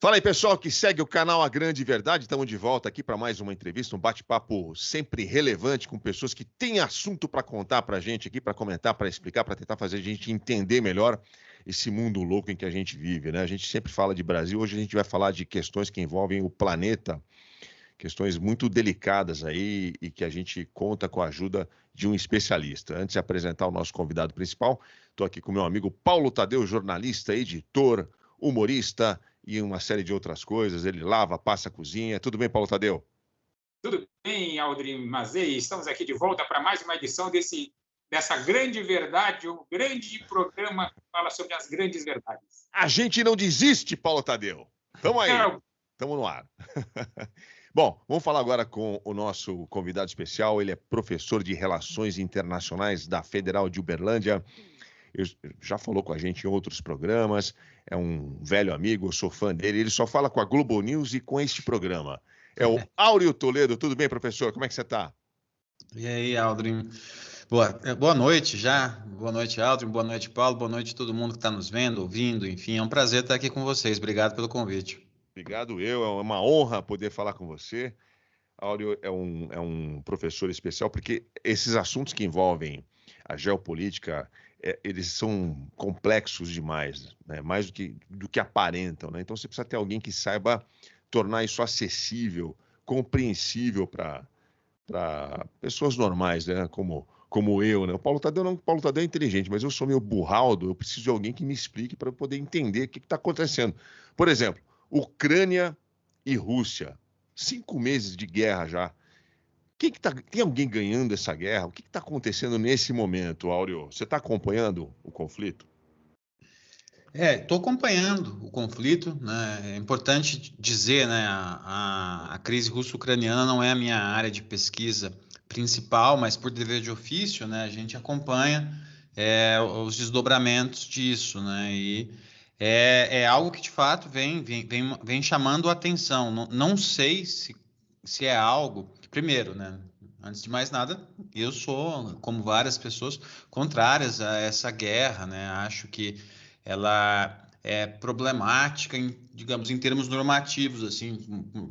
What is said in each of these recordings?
Fala aí, pessoal, que segue o canal A Grande Verdade. Estamos de volta aqui para mais uma entrevista, um bate-papo sempre relevante com pessoas que têm assunto para contar para a gente aqui, para comentar, para explicar, para tentar fazer a gente entender melhor esse mundo louco em que a gente vive, né? A gente sempre fala de Brasil, hoje a gente vai falar de questões que envolvem o planeta, questões muito delicadas aí e que a gente conta com a ajuda de um especialista. Antes de apresentar o nosso convidado principal, estou aqui com o meu amigo Paulo Tadeu, jornalista, editor, humorista e uma série de outras coisas. Ele lava, passa, cozinha. Tudo bem, Paulo Tadeu? Tudo bem, Aldrin Mazei? Estamos aqui de volta para mais uma edição dessa grande verdade, um grande programa que fala sobre as grandes verdades. A gente não desiste, Paulo Tadeu. Estamos aí, estamos no ar. Bom, vamos falar agora com o nosso convidado especial. Ele é professor de Relações Internacionais da Federal de Uberlândia. Já falou com a gente em outros programas, é um velho amigo, eu sou fã dele. Ele só fala com a Globo News e com este programa. É o Áureo Toledo. Tudo bem, professor? Como é que você está? E aí, Aldrin? Boa noite já. Boa noite, Aldrin. Boa noite, Paulo. Boa noite a todo mundo que está nos vendo, ouvindo. Enfim, é um prazer estar aqui com vocês. Obrigado pelo convite. Obrigado eu. É uma honra poder falar com você. Áureo é um professor especial porque esses assuntos que envolvem a geopolítica, eles são complexos demais, né? Mais do que aparentam, né? Então você precisa ter alguém que saiba tornar isso acessível, compreensível para pessoas normais, né? Como eu, né? O Paulo Tadeu é inteligente, mas eu sou meio burraldo, eu preciso de alguém que me explique para eu poder entender o que está acontecendo. Por exemplo, Ucrânia e Rússia, 5 meses de guerra já. Tem alguém ganhando essa guerra? O que está acontecendo nesse momento, Áureo? Você está acompanhando o conflito? Estou acompanhando o conflito, né? É importante dizer, né? A crise russo-ucraniana não é a minha área de pesquisa principal, mas por dever de ofício, né? A gente acompanha os desdobramentos disso, né? E é algo que de fato vem chamando a atenção. Não sei se é algo. Primeiro, né? Antes de mais nada, eu sou, como várias pessoas, contrárias a essa guerra, né? Acho que ela é problemática, digamos, em termos normativos, assim,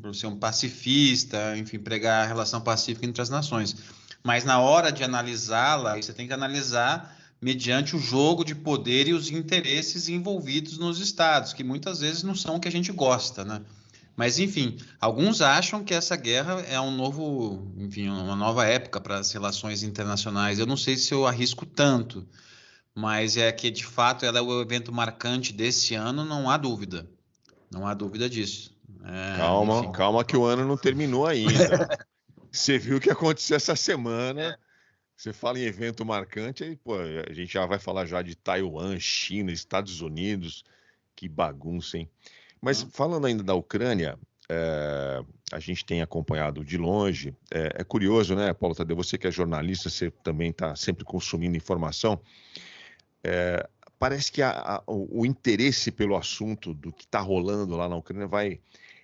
por ser um pacifista, enfim, pregar a relação pacífica entre as nações. Mas na hora de analisá-la, você tem que analisar mediante o jogo de poder e os interesses envolvidos nos estados, que muitas vezes não são o que a gente gosta, né? Mas, enfim, alguns acham que essa guerra é uma nova época para as relações internacionais. Eu não sei se eu arrisco tanto, mas é que, de fato, ela é o evento marcante desse ano, não há dúvida. Não há dúvida disso. Calma que o ano não terminou ainda. Você viu o que aconteceu essa semana. Você fala em evento marcante, aí, pô, a gente já vai falar já de Taiwan, China, Estados Unidos. Que bagunça, hein? Mas falando ainda da Ucrânia, a gente tem acompanhado de longe. É curioso, né, Paulo Tadeu? Você que é jornalista, você também está sempre consumindo informação. Parece que o interesse pelo assunto do que está rolando lá na Ucrânia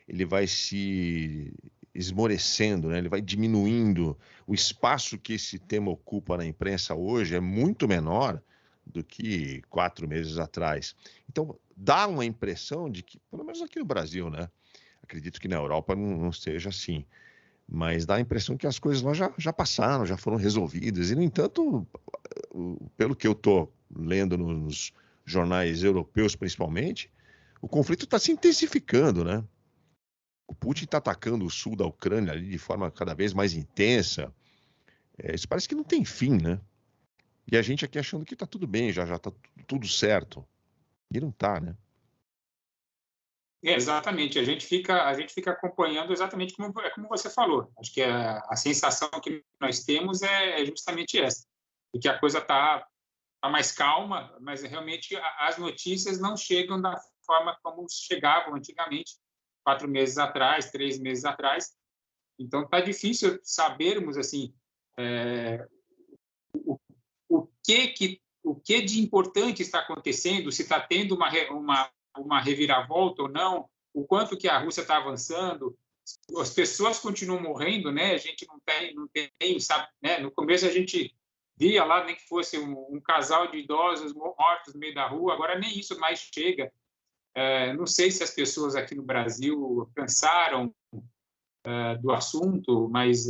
ele vai se esmorecendo, né? Ele vai diminuindo. O espaço que esse tema ocupa na imprensa hoje é muito menor do que 4 meses atrás. Então, dá uma impressão de que, pelo menos aqui no Brasil, né? Acredito que na Europa não seja assim, mas dá a impressão que as coisas lá já passaram, já foram resolvidas. E, no entanto, pelo que eu estou lendo nos jornais europeus, principalmente, o conflito está se intensificando, né? O Putin está atacando o sul da Ucrânia ali de forma cada vez mais intensa. Isso parece que não tem fim, né? E a gente aqui achando que está tudo bem, já está tudo certo. E não está, né? Exatamente. A gente fica acompanhando exatamente como você falou. Acho que a sensação que nós temos é justamente essa, de que a coisa está mais calma, mas realmente as notícias não chegam da forma como chegavam antigamente, 4 meses atrás, 3 meses atrás. Então, está difícil sabermos assim o que de importante está acontecendo, se está tendo uma reviravolta ou não, o quanto que a Rússia está avançando. As pessoas continuam morrendo, né? A gente não tem, sabe, né? No começo a gente via lá nem que fosse um casal de idosos mortos no meio da rua, agora nem isso mais chega. Não sei se as pessoas aqui no Brasil cansaram do assunto, mas,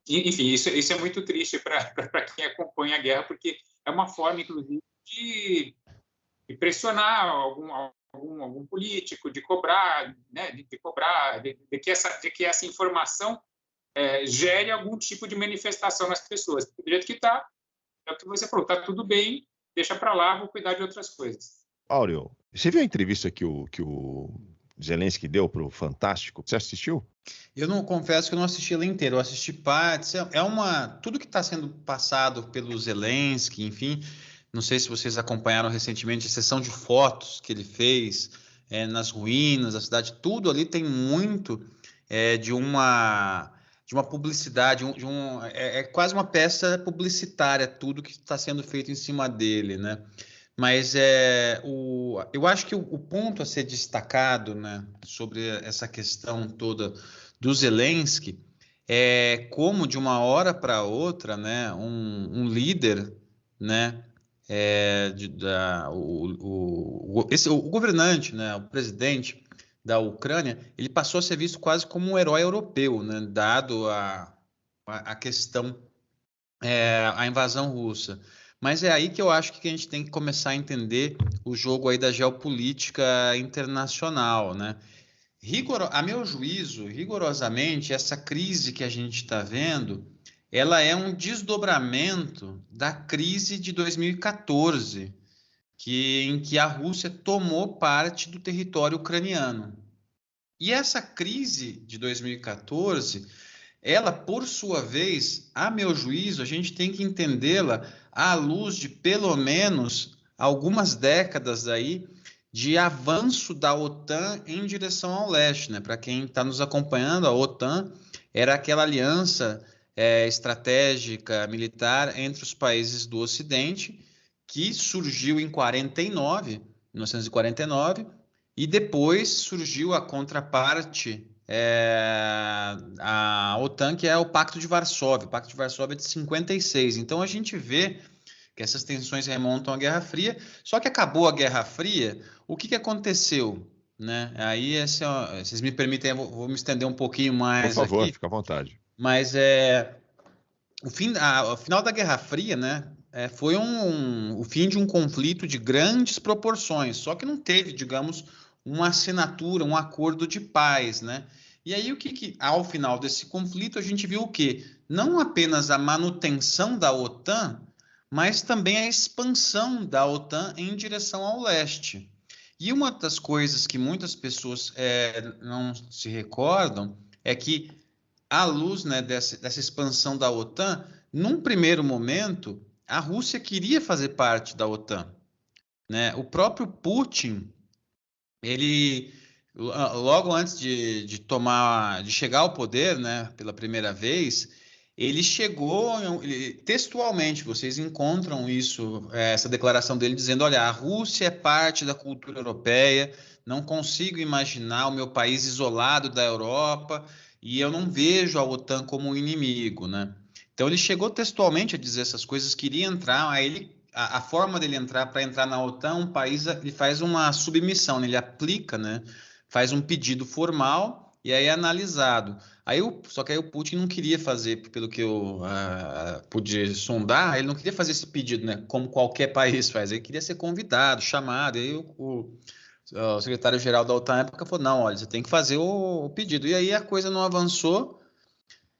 enfim, isso é muito triste para quem acompanha a guerra, porque é uma forma, inclusive, de pressionar algum político, de cobrar, né, de que essa informação gere algum tipo de manifestação nas pessoas. Do jeito que está, é o que você falou, está tudo bem, deixa para lá, vou cuidar de outras coisas. Áureo, você viu a entrevista que o Zelensky deu para o Fantástico? Você assistiu? Eu não confesso que eu não assisti ela inteira, eu assisti partes. Tudo que está sendo passado pelo Zelensky, enfim. Não sei se vocês acompanharam recentemente a sessão de fotos que ele fez nas ruínas da cidade. Tudo ali tem muito de uma publicidade, é quase uma peça publicitária, tudo que está sendo feito em cima dele, né? Mas eu acho que o ponto a ser destacado, né, sobre essa questão toda do Zelensky é como, de uma hora para outra, né, um líder, né, o governante, né, o presidente da Ucrânia, ele passou a ser visto quase como um herói europeu, né, dado a questão, a invasão russa. Mas é aí que eu acho que a gente tem que começar a entender o jogo aí da geopolítica internacional, né? A meu juízo, rigorosamente, essa crise que a gente está vendo, ela é um desdobramento da crise de 2014, em que a Rússia tomou parte do território ucraniano. E essa crise de 2014, ela, por sua vez, a meu juízo, a gente tem que entendê-la à luz de pelo menos algumas décadas aí de avanço da OTAN em direção ao leste, né? Para quem está nos acompanhando, a OTAN era aquela aliança estratégica militar entre os países do Ocidente que surgiu em 1949, e depois surgiu a contraparte, a OTAN, que é o Pacto de Varsóvia. O Pacto de Varsóvia é de 56. Então a gente vê que essas tensões remontam à Guerra Fria. Só que acabou a Guerra Fria, o que aconteceu? Né? Aí, vocês me permitem, eu vou me estender um pouquinho mais. Por favor, aqui. Fica à vontade. Mas o final da Guerra Fria, né, foi o fim de um conflito de grandes proporções, só que não teve, digamos, uma assinatura, um acordo de paz, né? E aí, ao final desse conflito, a gente viu o quê? Não apenas a manutenção da OTAN, mas também a expansão da OTAN em direção ao leste. E uma das coisas que muitas pessoas não se recordam é que, à luz, né, dessa expansão da OTAN, num primeiro momento, a Rússia queria fazer parte da OTAN, né? O próprio Putin, ele, logo antes de chegar ao poder, né, pela primeira vez, ele chegou, textualmente, vocês encontram isso, essa declaração dele dizendo: olha, a Rússia é parte da cultura europeia, não consigo imaginar o meu país isolado da Europa, e eu não vejo a OTAN como um inimigo, né? Então ele chegou textualmente a dizer essas coisas, queria entrar, aí a forma dele para entrar na OTAN, um país, ele faz uma submissão, né? Ele aplica, né? Faz um pedido formal e aí é analisado. Só que aí o Putin não queria fazer, pelo que eu pude sondar, ele não queria fazer esse pedido, né? Como qualquer país faz, ele queria ser convidado, chamado, e aí o secretário-geral da OTAN na época falou: não, olha, você tem que fazer o pedido. E aí a coisa não avançou,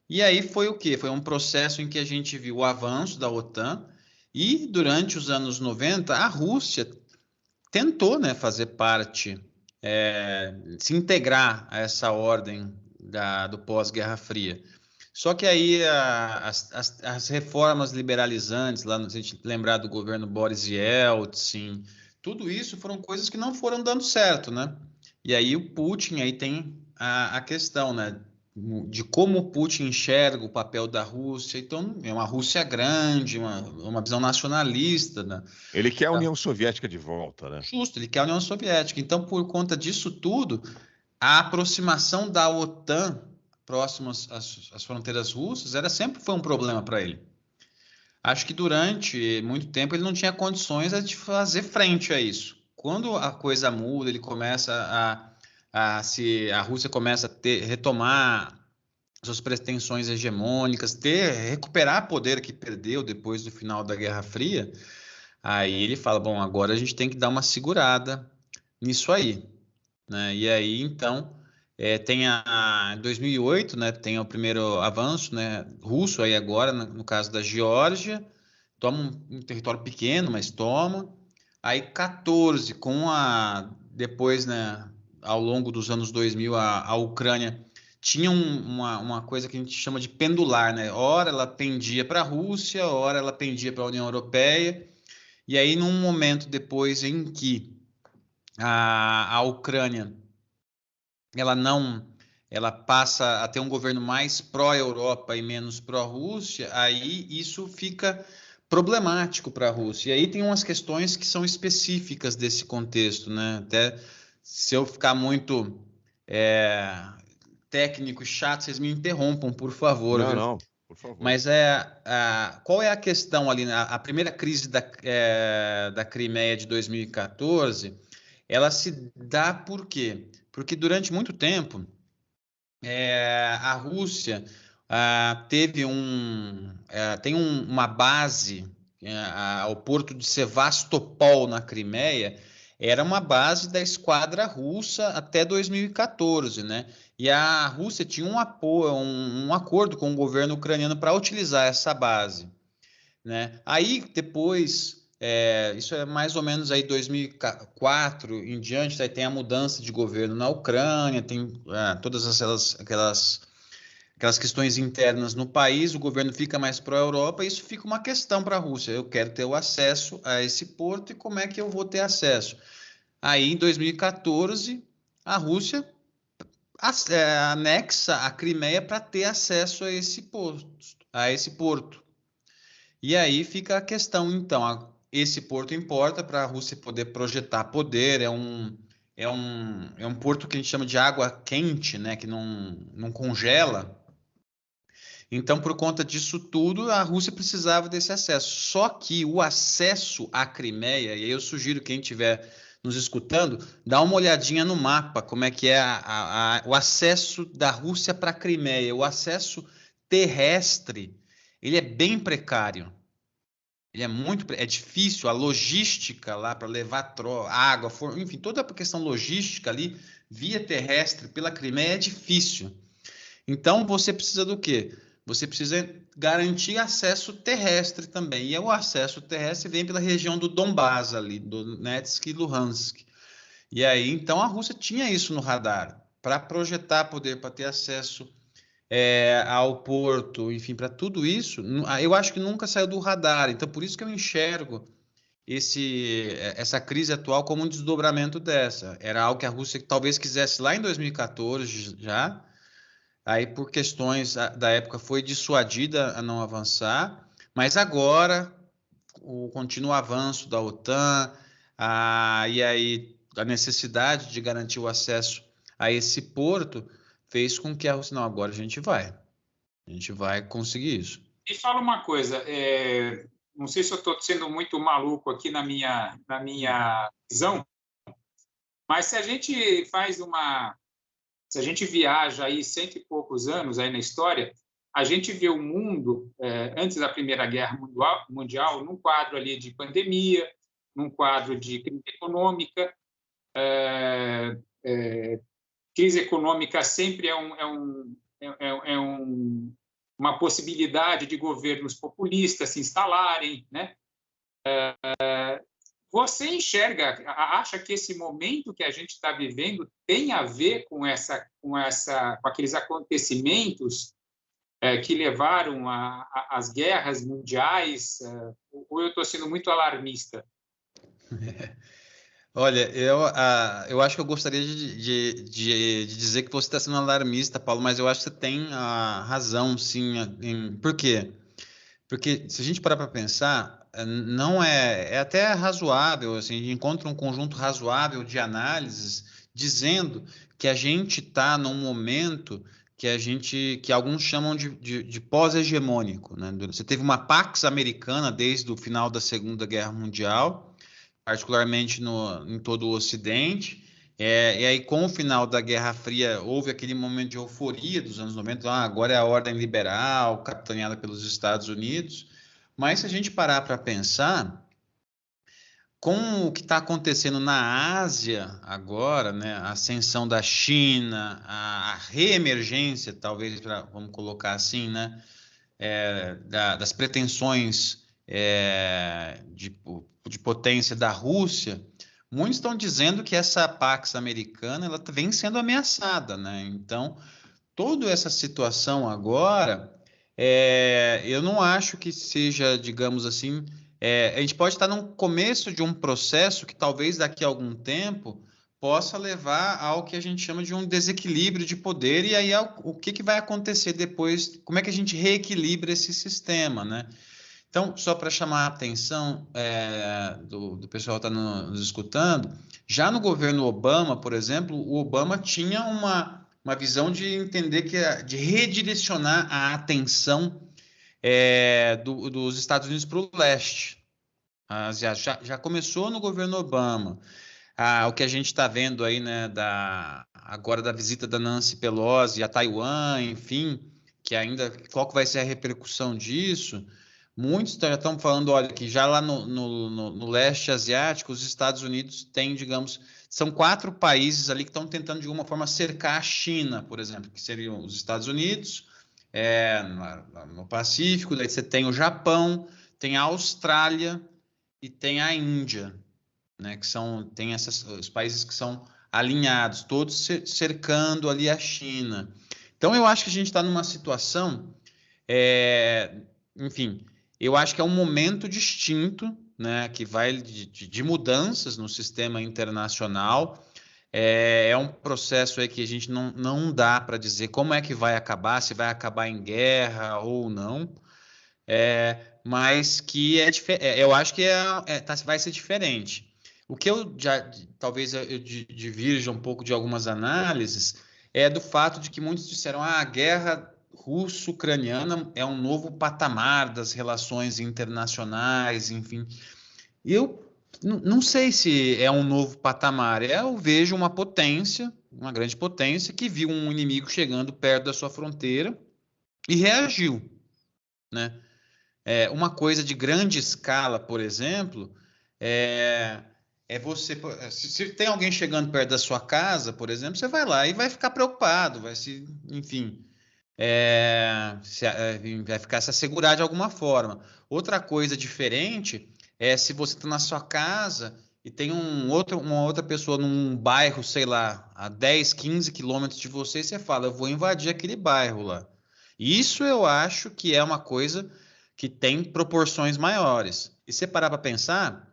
e aí foi o quê? Foi um processo em que a gente viu o avanço da OTAN, e durante os anos 90, a Rússia tentou, né, fazer parte, se integrar a essa ordem do pós-Guerra Fria. Só que aí as reformas liberalizantes, lá, se a gente lembrar do governo Boris Yeltsin, tudo isso foram coisas que não foram dando certo, né? E aí o Putin aí tem a questão, né, de como o Putin enxerga o papel da Rússia. Então, é uma Rússia grande, uma visão nacionalista, né? Ele quer a União Soviética de volta, né? Justo, ele quer a União Soviética. Então, por conta disso tudo, a aproximação da OTAN próximas às fronteiras russas sempre foi um problema para ele. Acho que durante muito tempo ele não tinha condições de fazer frente a isso. quando a coisa muda, ele começa a Rússia começa a retomar suas pretensões hegemônicas, recuperar poder que perdeu depois do final da Guerra Fria, aí ele fala, bom, agora a gente tem que dar uma segurada nisso aí, né? E aí, então, tem em 2008, né, tem o primeiro avanço, né, russo aí agora, no caso da Geórgia, toma um território pequeno, mas toma. Aí 14, depois, né, ao longo dos anos 2000, a Ucrânia tinha uma coisa que a gente chama de pendular, né? Ora ela pendia para a Rússia, ora ela pendia para a União Europeia. E aí, num momento depois em que a Ucrânia ela passa a ter um governo mais pró-Europa e menos pró-Rússia, aí isso fica problemático para a Rússia. E aí tem umas questões que são específicas desse contexto, né? Até se eu ficar muito técnico e chato, vocês me interrompam, por favor. Não, viu? não, por favor. Mas qual é a questão ali? A primeira crise da Crimeia de 2014, ela se dá por quê? Porque durante muito tempo a Rússia tem uma base, o porto de Sevastopol na Crimeia era uma base da esquadra russa até 2014, né? E a Rússia tinha um acordo com o governo ucraniano para utilizar essa base, né? Aí depois, isso é mais ou menos aí 2004 em diante, aí tem a mudança de governo na Ucrânia, tem todas aquelas questões internas no país, o governo fica mais pró-Europa, e isso fica uma questão para a Rússia. Eu quero ter o acesso a esse porto e como é que eu vou ter acesso? Aí, em 2014, a Rússia anexa a Crimeia para ter acesso a esse porto. E aí fica a questão, então, esse porto importa para a Rússia poder projetar poder, é um porto que a gente chama de água quente, né, que não congela. Então, por conta disso tudo, a Rússia precisava desse acesso. Só que o acesso à Crimeia, e aí eu sugiro quem estiver nos escutando, dá uma olhadinha no mapa, como é que é o acesso da Rússia para a Crimeia. O acesso terrestre, ele é bem precário. Ele é difícil, a logística lá para levar água, enfim, toda a questão logística ali, via terrestre pela Crimeia é difícil. Então, você precisa do quê? Você precisa garantir acesso terrestre também. E o acesso terrestre vem pela região do Donbás ali, do Donetsk e Luhansk. E aí, então, a Rússia tinha isso no radar, para projetar poder, para ter acesso ao porto, enfim, para tudo isso, eu acho que nunca saiu do radar. Então, por isso que eu enxergo essa crise atual como um desdobramento dessa. Era algo que a Rússia talvez quisesse lá em 2014 já, aí por questões da época foi dissuadida a não avançar, mas agora o contínuo avanço da OTAN, e aí a necessidade de garantir o acesso a esse porto fez com que a Rússia, não, agora a gente vai conseguir isso. E fala uma coisa, não sei se eu estou sendo muito maluco aqui na minha visão, mas se a gente se a gente viaja aí 100 e poucos anos aí na história, a gente vê o mundo, antes da Primeira Guerra Mundial, num quadro ali de pandemia, num quadro de crise econômica. Crise econômica sempre uma possibilidade de governos populistas se instalarem, né? Você acha que esse momento que a gente está vivendo tem a ver com aqueles acontecimentos que levaram às guerras mundiais? Ou eu estou sendo muito alarmista? Olha, eu acho que eu gostaria de dizer que você está sendo alarmista, Paulo, mas eu acho que você tem a razão, sim. Por quê? Porque se a gente parar para pensar, não é até razoável, assim, a gente encontra um conjunto razoável de análises dizendo que a gente está num momento que alguns chamam de pós-hegemônico, né? Você teve uma Pax Americana desde o final da Segunda Guerra Mundial. particularmente em todo o Ocidente. E aí, com o final da Guerra Fria, houve aquele momento de euforia dos anos 90, agora é a ordem liberal, capitaneada pelos Estados Unidos. Mas se a gente parar para pensar, com o que está acontecendo na Ásia agora, né, a ascensão da China, a reemergência, talvez, vamos colocar assim, né, das pretensões de potência da Rússia, muitos estão dizendo que essa Pax Americana ela vem sendo ameaçada, né? Então, toda essa situação agora, eu não acho que seja, digamos assim, a gente pode estar no começo de um processo que talvez daqui a algum tempo possa levar ao que a gente chama de um desequilíbrio de poder, e aí o que vai acontecer depois, como é que a gente reequilibra esse sistema, né? Então, só para chamar a atenção do pessoal que está nos escutando, já no governo Obama, por exemplo, o Obama tinha uma visão de entender de redirecionar a atenção dos Estados Unidos para o leste. Já começou no governo Obama. O que a gente está vendo aí, né, agora da visita da Nancy Pelosi a Taiwan, enfim, que ainda qual que vai ser a repercussão disso? Muitos já estão falando, olha, que já lá no leste asiático, os Estados Unidos têm, digamos, são 4 países ali que estão tentando de alguma forma cercar a China, por exemplo, que seriam os Estados Unidos, no Pacífico, daí você tem o Japão, tem a Austrália e tem a Índia, né, que tem os países que são alinhados, todos cercando ali a China. Então, eu acho que a gente está numa situação, enfim, eu acho que é um momento distinto, né, que vai de mudanças no sistema internacional. É um processo aí que a gente não dá para dizer como é que vai acabar, se vai acabar em guerra ou não. Mas que eu acho que vai ser diferente. O que talvez eu divirja um pouco de algumas análises é do fato de que muitos disseram a guerra russo-ucraniana é um novo patamar das relações internacionais, enfim. Eu não sei se é um novo patamar. Eu vejo uma potência, uma grande potência, que viu um inimigo chegando perto da sua fronteira e reagiu, né? Uma coisa de grande escala, por exemplo, você... Se tem alguém chegando perto da sua casa, por exemplo, você vai lá e vai ficar preocupado, enfim, vai ficar se assegurar de alguma forma. Outra coisa diferente é se você está na sua casa e tem uma outra pessoa num bairro, sei lá, a 10, 15 quilômetros de você, e você fala, eu vou invadir aquele bairro lá. Isso eu acho que é uma coisa que tem proporções maiores. E se você parar para pensar,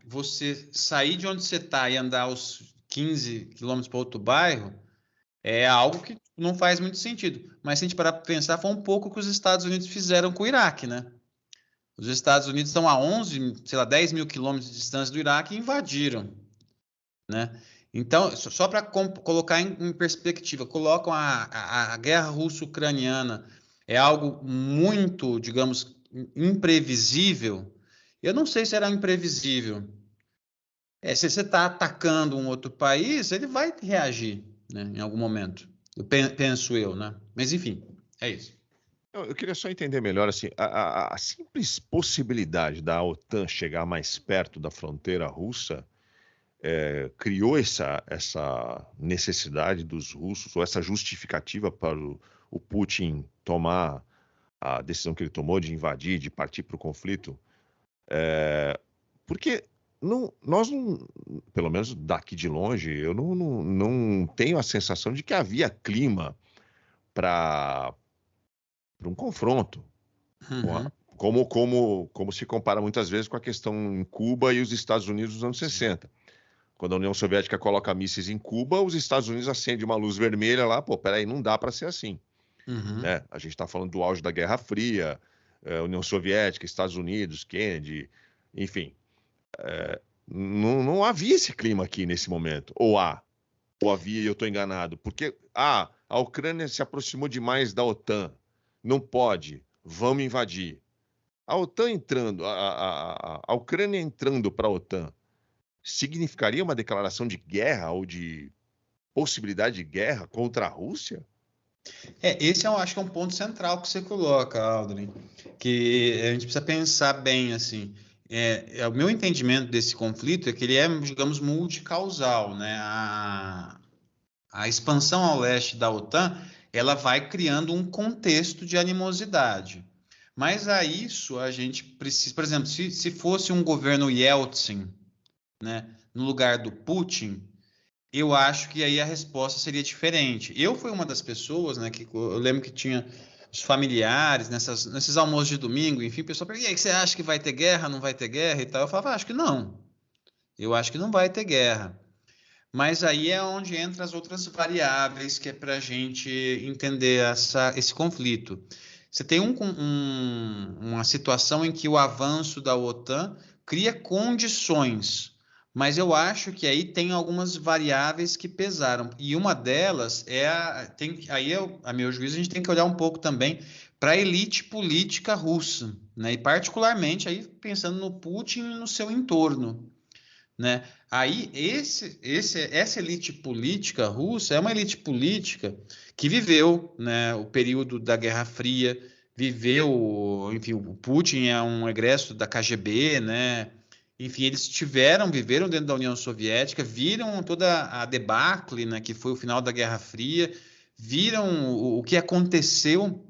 você sair de onde você está e andar os 15 quilômetros para outro bairro é algo que não faz muito sentido. Mas se a gente parar para pensar, foi um pouco o que os Estados Unidos fizeram com o Iraque, né? Os Estados Unidos estão a 11, sei lá, 10 mil quilômetros de distância do Iraque e invadiram, né? Então, só para colocar em perspectiva, colocam a guerra russo-ucraniana é algo muito, digamos, imprevisível. Eu não sei se era imprevisível. Se você está atacando um outro país, ele vai reagir, né, em algum momento. Penso eu, né? Mas, enfim, é isso. Eu queria só entender melhor, assim, a simples possibilidade da OTAN chegar mais perto da fronteira russa criou essa necessidade dos russos, ou essa justificativa para o Putin tomar a decisão que ele tomou de invadir, de partir para o conflito, porque nós não, pelo menos daqui de longe, eu não tenho a sensação de que havia clima para um confronto, como se compara muitas vezes com a questão em Cuba e os Estados Unidos nos anos 60. Quando a União Soviética coloca mísseis em Cuba, os Estados Unidos acendem uma luz vermelha lá, peraí, não dá para ser assim. Né? A gente está falando do auge da Guerra Fria, União Soviética, Estados Unidos, Kennedy, enfim. Não havia esse clima aqui nesse momento. Ou havia e eu estou enganado. Porque a Ucrânia se aproximou demais da OTAN. Não pode, vamos invadir. A OTAN entrando, a Ucrânia entrando para a OTAN, significaria uma declaração de guerra ou de possibilidade de guerra contra a Rússia? Esse eu acho que é um ponto central que você coloca, Aldrin, que a gente precisa pensar bem, assim, o meu entendimento desse conflito é que ele é, digamos, multicausal, né? A expansão ao leste da OTAN, ela vai criando um contexto de animosidade. Mas a isso a gente precisa, por exemplo, se fosse um governo Yeltsin, né, no lugar do Putin, eu acho que aí a resposta seria diferente. Eu fui uma das pessoas, né, que eu lembro que tinha os familiares nesses almoços de domingo, enfim, o pessoal pergunta, e aí, você acha que vai ter guerra, não vai ter guerra e tal? Eu falava, acho que não. Eu acho que não vai ter guerra. Mas aí é onde entram as outras variáveis que é para a gente entender esse conflito. Você tem uma situação em que o avanço da OTAN cria condições, mas eu acho que aí tem algumas variáveis que pesaram. E uma delas a meu juízo, a gente tem que olhar um pouco também para a elite política russa, né? E particularmente aí pensando no Putin e no seu entorno, né? Aí essa elite política russa é uma elite política que viveu, né, o período da Guerra Fria, viveu, enfim, o Putin é um egresso da KGB, né? Enfim, eles viveram dentro da União Soviética, viram toda a debacle, né, que foi o final da Guerra Fria, viram o que aconteceu,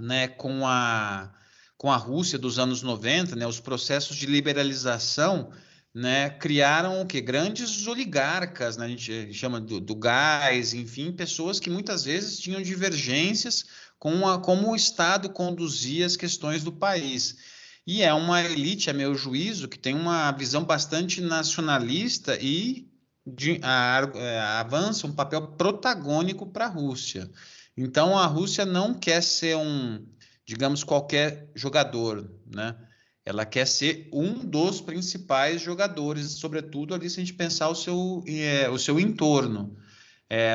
né, com a Rússia dos anos 90, né, os processos de liberalização, né, criaram o que? Grandes oligarcas, né, a gente chama do gás, enfim, pessoas que muitas vezes tinham divergências como o Estado conduzia as questões do país. E é uma elite, a meu juízo, que tem uma visão bastante nacionalista e avança um papel protagônico para a Rússia. Então, a Rússia não quer ser digamos, qualquer jogador, né? Ela quer ser um dos principais jogadores, sobretudo ali se a gente pensar o seu entorno,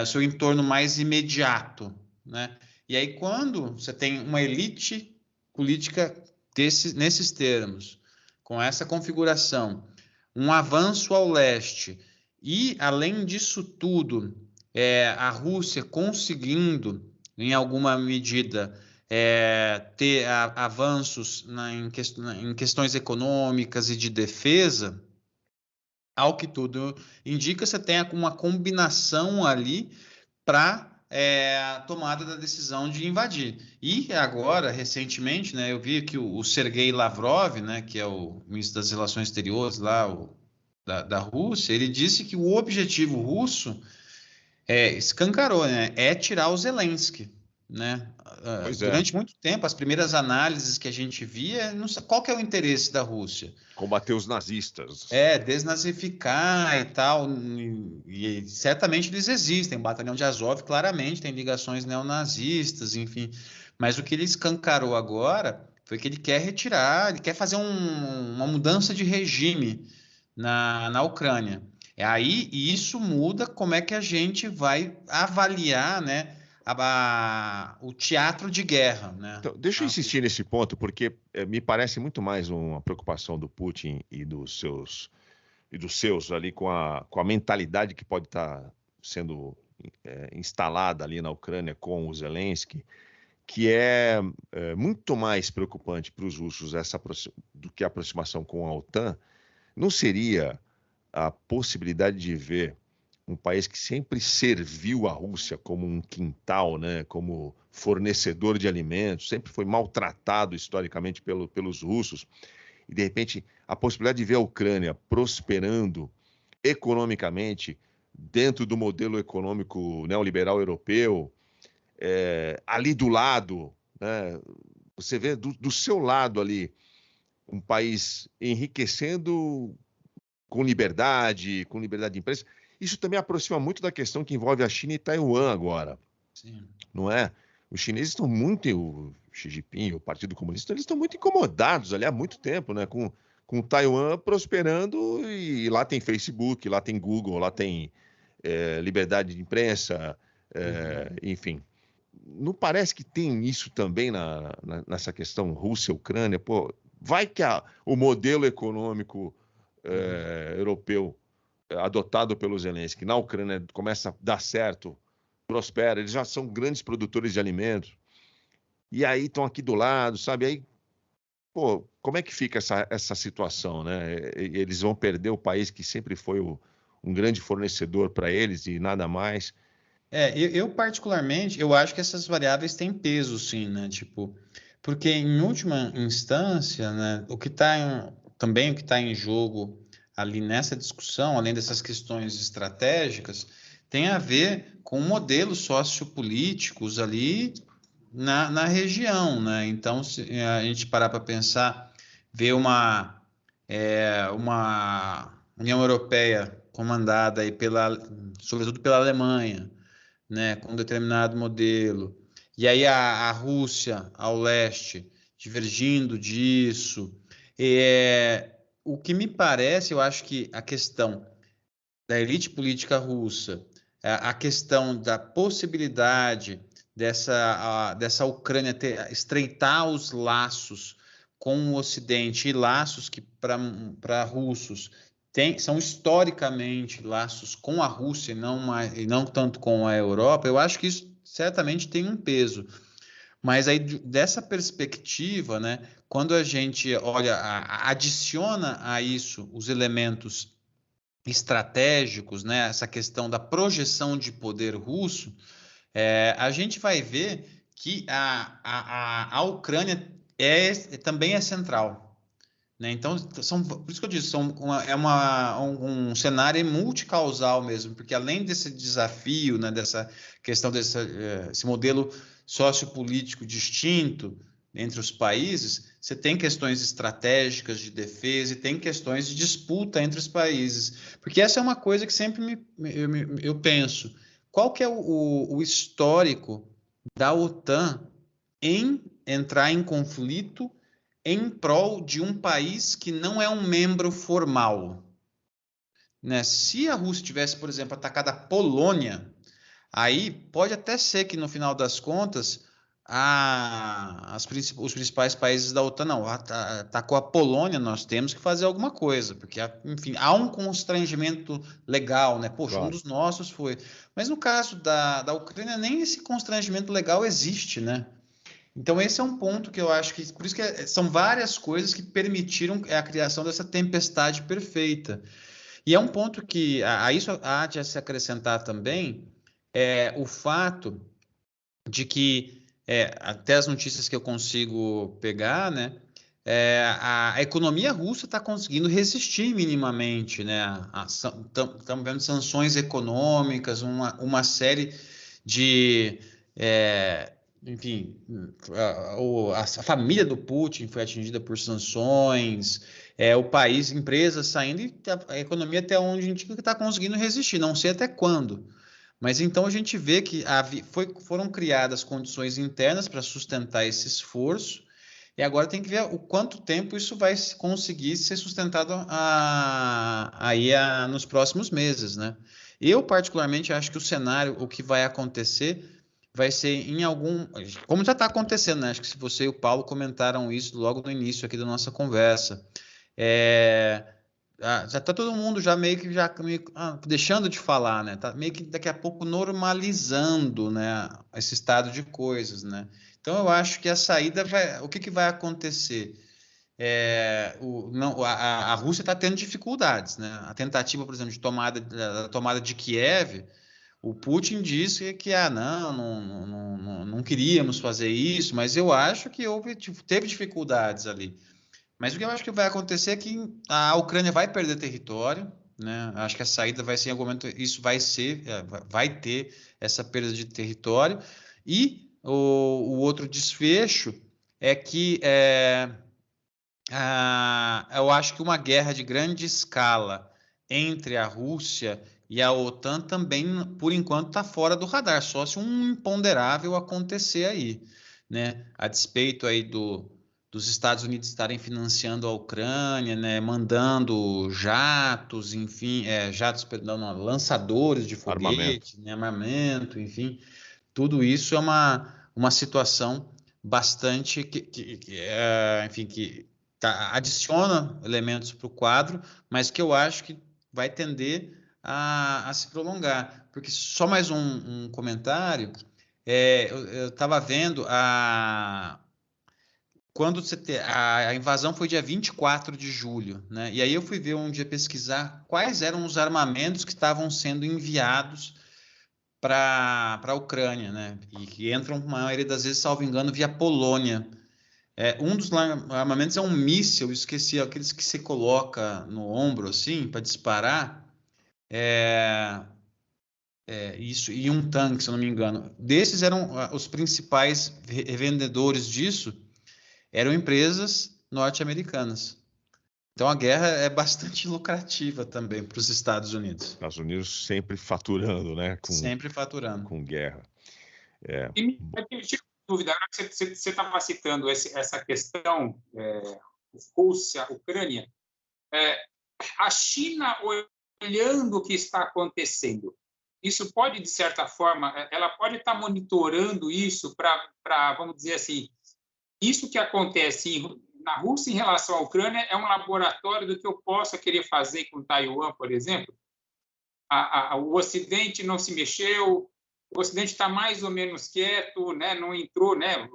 o seu entorno mais imediato, né? E aí, quando você tem uma elite política nesses termos, com essa configuração, um avanço ao leste, e, além disso tudo, a Rússia conseguindo, em alguma medida, ter avanços em questões econômicas e de defesa, ao que tudo indica, você tem uma combinação ali para a tomada da decisão de invadir. E agora, recentemente, né, eu vi que o Sergei Lavrov, né, que é o ministro das Relações Exteriores lá, da Rússia, ele disse que o objetivo russo escancarou, né, é tirar o Zelensky, né? Pois é, Durante muito tempo, as primeiras análises que a gente via, não sei, qual que é o interesse da Rússia? combater os nazistas. Desnazificar e tal, e certamente eles existem. O Batalhão de Azov claramente tem ligações neonazistas, enfim. Mas o que ele escancarou agora foi que ele quer retirar, ele quer fazer uma mudança de regime na Ucrânia. E isso muda como é que a gente vai avaliar, né, o teatro de guerra, né? Então, deixa eu insistir nesse ponto, porque me parece muito mais uma preocupação do Putin e dos seus ali com a mentalidade que pode estar sendo instalada ali na Ucrânia com o Zelensky, que é muito mais preocupante para os russos do que a aproximação com a OTAN. Não seria a possibilidade de ver um país que sempre serviu a Rússia como um quintal, né, como fornecedor de alimentos, sempre foi maltratado historicamente pelos russos, e de repente a possibilidade de ver a Ucrânia prosperando economicamente dentro do modelo econômico neoliberal europeu, ali do lado, né, você vê do seu lado ali um país enriquecendo com liberdade de imprensa. Isso também aproxima muito da questão que envolve a China e Taiwan agora. Sim. Não é? Os chineses estão muito, o Xi Jinping, o Partido Comunista, eles estão muito incomodados ali há muito tempo, né? Com Taiwan prosperando, e lá tem Facebook, lá tem Google, lá tem liberdade de imprensa, enfim. Não parece que tem isso também nessa questão Rússia-Ucrânia? Pô, Vai que o modelo econômico europeu adotado pelo Zelensky na Ucrânia começa a dar certo, prospera, eles já são grandes produtores de alimentos, e aí estão aqui do lado, sabe? Aí, pô, como é que fica essa situação, né? Eles vão perder o país que sempre foi um grande fornecedor para eles e nada mais. Eu particularmente, eu acho que essas variáveis têm peso, sim, né? Tipo, porque em última instância, né, o que está em jogo ali nessa discussão, além dessas questões estratégicas, tem a ver com modelos sociopolíticos ali na região, né? Então, se a gente parar para pensar, ver uma União Europeia comandada aí sobretudo pela Alemanha, né, com um determinado modelo, e aí a Rússia ao leste divergindo disso. O que me parece, eu acho que a questão da elite política russa, a questão da possibilidade dessa Ucrânia estreitar os laços com o Ocidente, e laços que para russos são historicamente laços com a Rússia e não tanto com a Europa. Eu acho que isso certamente tem um peso. Mas aí, dessa perspectiva, né, quando a gente adiciona a isso os elementos estratégicos, né, essa questão da projeção de poder russo, a gente vai ver que a Ucrânia também é central. Né? Então, por isso que eu disse, um cenário multicausal mesmo, porque além desse desafio, né, dessa questão esse modelo sociopolítico distinto entre os países, você tem questões estratégicas de defesa e tem questões de disputa entre os países. Porque essa é uma coisa que sempre eu penso. Qual que é o histórico da OTAN em entrar em conflito em prol de um país que não é um membro formal? Né? Se a Rússia tivesse, por exemplo, atacado a Polônia, aí pode até ser que, no final das contas, os principais países da OTAN não atacou a Polônia, nós temos que fazer alguma coisa, porque, enfim, há um constrangimento legal, né? Poxa, claro. Um dos nossos foi. Mas no caso da Ucrânia, nem esse constrangimento legal existe, né? Então, esse é um ponto que eu acho que... Por isso que são várias coisas que permitiram a criação dessa tempestade perfeita. E é um ponto que a isso há de se acrescentar também o fato de que, até as notícias que eu consigo pegar, né, a economia russa está conseguindo resistir minimamente, né? Estamos vendo sanções econômicas, uma série de... enfim, a família do Putin foi atingida por sanções, o país, empresas saindo, e a economia até onde a gente está conseguindo resistir, não sei até quando. Mas então a gente vê que foram criadas condições internas para sustentar esse esforço, e agora tem que ver o quanto tempo isso vai conseguir ser sustentado nos próximos meses, né? Eu, particularmente, acho que o que vai acontecer vai ser como já está acontecendo, né? Acho que se você e o Paulo comentaram isso logo no início aqui da nossa conversa. Já está todo mundo deixando de falar, né? Tá meio que daqui a pouco normalizando, né, esse estado de coisas, né? Então eu acho que a saída o que vai acontecer? A Rússia está tendo dificuldades, né? A tentativa, por exemplo, de tomada de Kiev, o Putin disse que não queríamos fazer isso, mas eu acho que teve dificuldades ali. Mas o que eu acho que vai acontecer é que a Ucrânia vai perder território, né? Acho que a saída vai ser em algum momento, isso vai ter essa perda de território. E o outro desfecho é que eu acho que uma guerra de grande escala entre a Rússia e a OTAN também, por enquanto, está fora do radar, só se um imponderável acontecer aí, né? A despeito aí dos Estados Unidos estarem financiando a Ucrânia, né, mandando jatos, enfim, lançadores de foguete, armamento, enfim, tudo isso é uma situação bastante enfim, que adiciona elementos para o quadro, mas que eu acho que vai tender a se prolongar. Porque só mais um comentário, eu estava vendo quando a invasão foi dia 24 de julho, né? E aí eu fui ver um dia pesquisar quais eram os armamentos que estavam sendo enviados para a Ucrânia, né? E que entram, a maioria das vezes, salvo engano, via Polônia. Um dos armamentos é um míssil, esqueci, aqueles que você coloca no ombro, assim, para disparar. Isso, e um tanque, se eu não me engano. Desses eram os principais revendedores disso, eram empresas norte-americanas. Então a guerra é bastante lucrativa também para os Estados Unidos. Estados Unidos sempre faturando, né? Sempre faturando. Com guerra. E me tira dúvida, você estava citando essa questão Rússia, Ucrânia. A China, olhando o que está acontecendo, isso pode, de certa forma, ela pode estar monitorando isso para, vamos dizer assim, isso que acontece na Rússia em relação à Ucrânia é um laboratório do que eu possa querer fazer com Taiwan, por exemplo? O Ocidente não se mexeu, o Ocidente está mais ou menos quieto, né? Não entrou, né?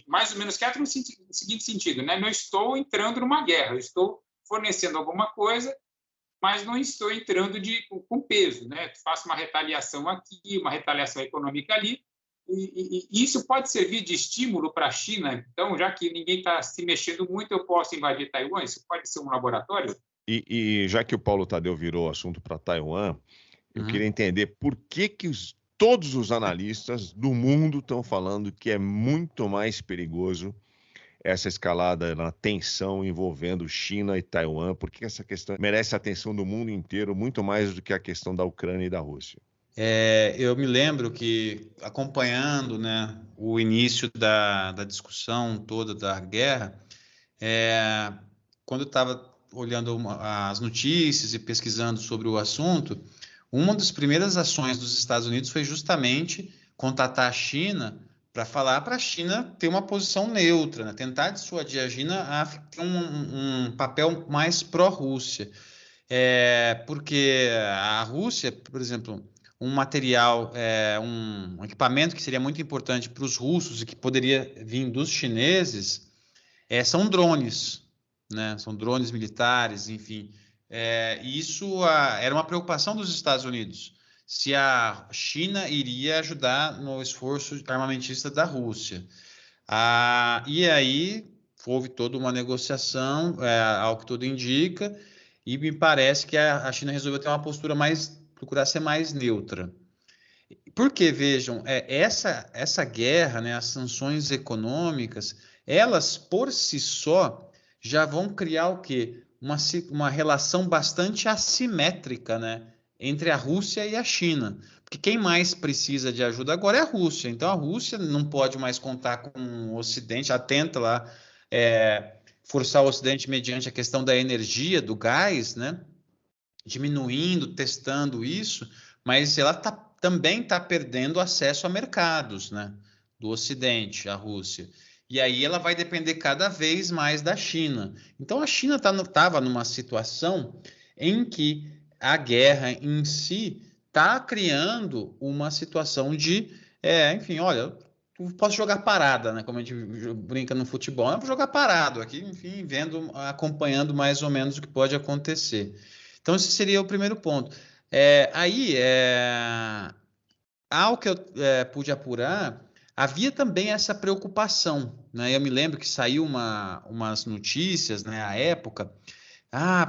Mais ou menos quieto no seguinte sentido, né? Não estou entrando numa guerra, eu estou fornecendo alguma coisa, mas não estou entrando com peso, né? Faço uma retaliação aqui, uma retaliação econômica ali, e isso pode servir de estímulo para a China. Então, já que ninguém está se mexendo muito, eu posso invadir Taiwan? Isso pode ser um laboratório? E já que o Paulo Tadeu virou assunto para Taiwan, eu queria entender por que todos os analistas do mundo estão falando que é muito mais perigoso essa escalada na tensão envolvendo China e Taiwan, porque essa questão merece a atenção do mundo inteiro, muito mais do que a questão da Ucrânia e da Rússia. Eu me lembro que, acompanhando, né, o início da discussão toda da guerra, quando eu estava olhando as notícias e pesquisando sobre o assunto, uma das primeiras ações dos Estados Unidos foi justamente contatar a China para falar para a China ter uma posição neutra, né? Tentar dissuadir a China a ter um papel mais pró-Rússia. Porque a Rússia, por exemplo, um material, um equipamento que seria muito importante para os russos e que poderia vir dos chineses, são drones, né? São drones militares, enfim. Isso era uma preocupação dos Estados Unidos, se a China iria ajudar no esforço armamentista da Rússia. E aí houve toda uma negociação, ao que tudo indica, e me parece que a China resolveu ter uma postura procurar ser mais neutra. Porque, vejam, essa guerra, né, as sanções econômicas, elas por si só já vão criar o quê? Uma relação bastante assimétrica, né, entre a Rússia e a China. Porque quem mais precisa de ajuda agora é a Rússia. Então a Rússia não pode mais contar com o Ocidente, ela tenta lá forçar o Ocidente mediante a questão da energia, do gás, né, diminuindo, testando isso, mas ela também está perdendo acesso a mercados, né, do Ocidente, a Rússia. E aí ela vai depender cada vez mais da China. Então a China estava numa situação em que a guerra em si está criando uma situação de, enfim, olha, eu posso jogar parada, né? Como a gente brinca no futebol, eu vou jogar parado aqui, enfim, acompanhando mais ou menos o que pode acontecer. Então esse seria o primeiro ponto. Ao que eu pude apurar, havia também essa preocupação, né? Eu me lembro que saiu umas notícias, né, à época,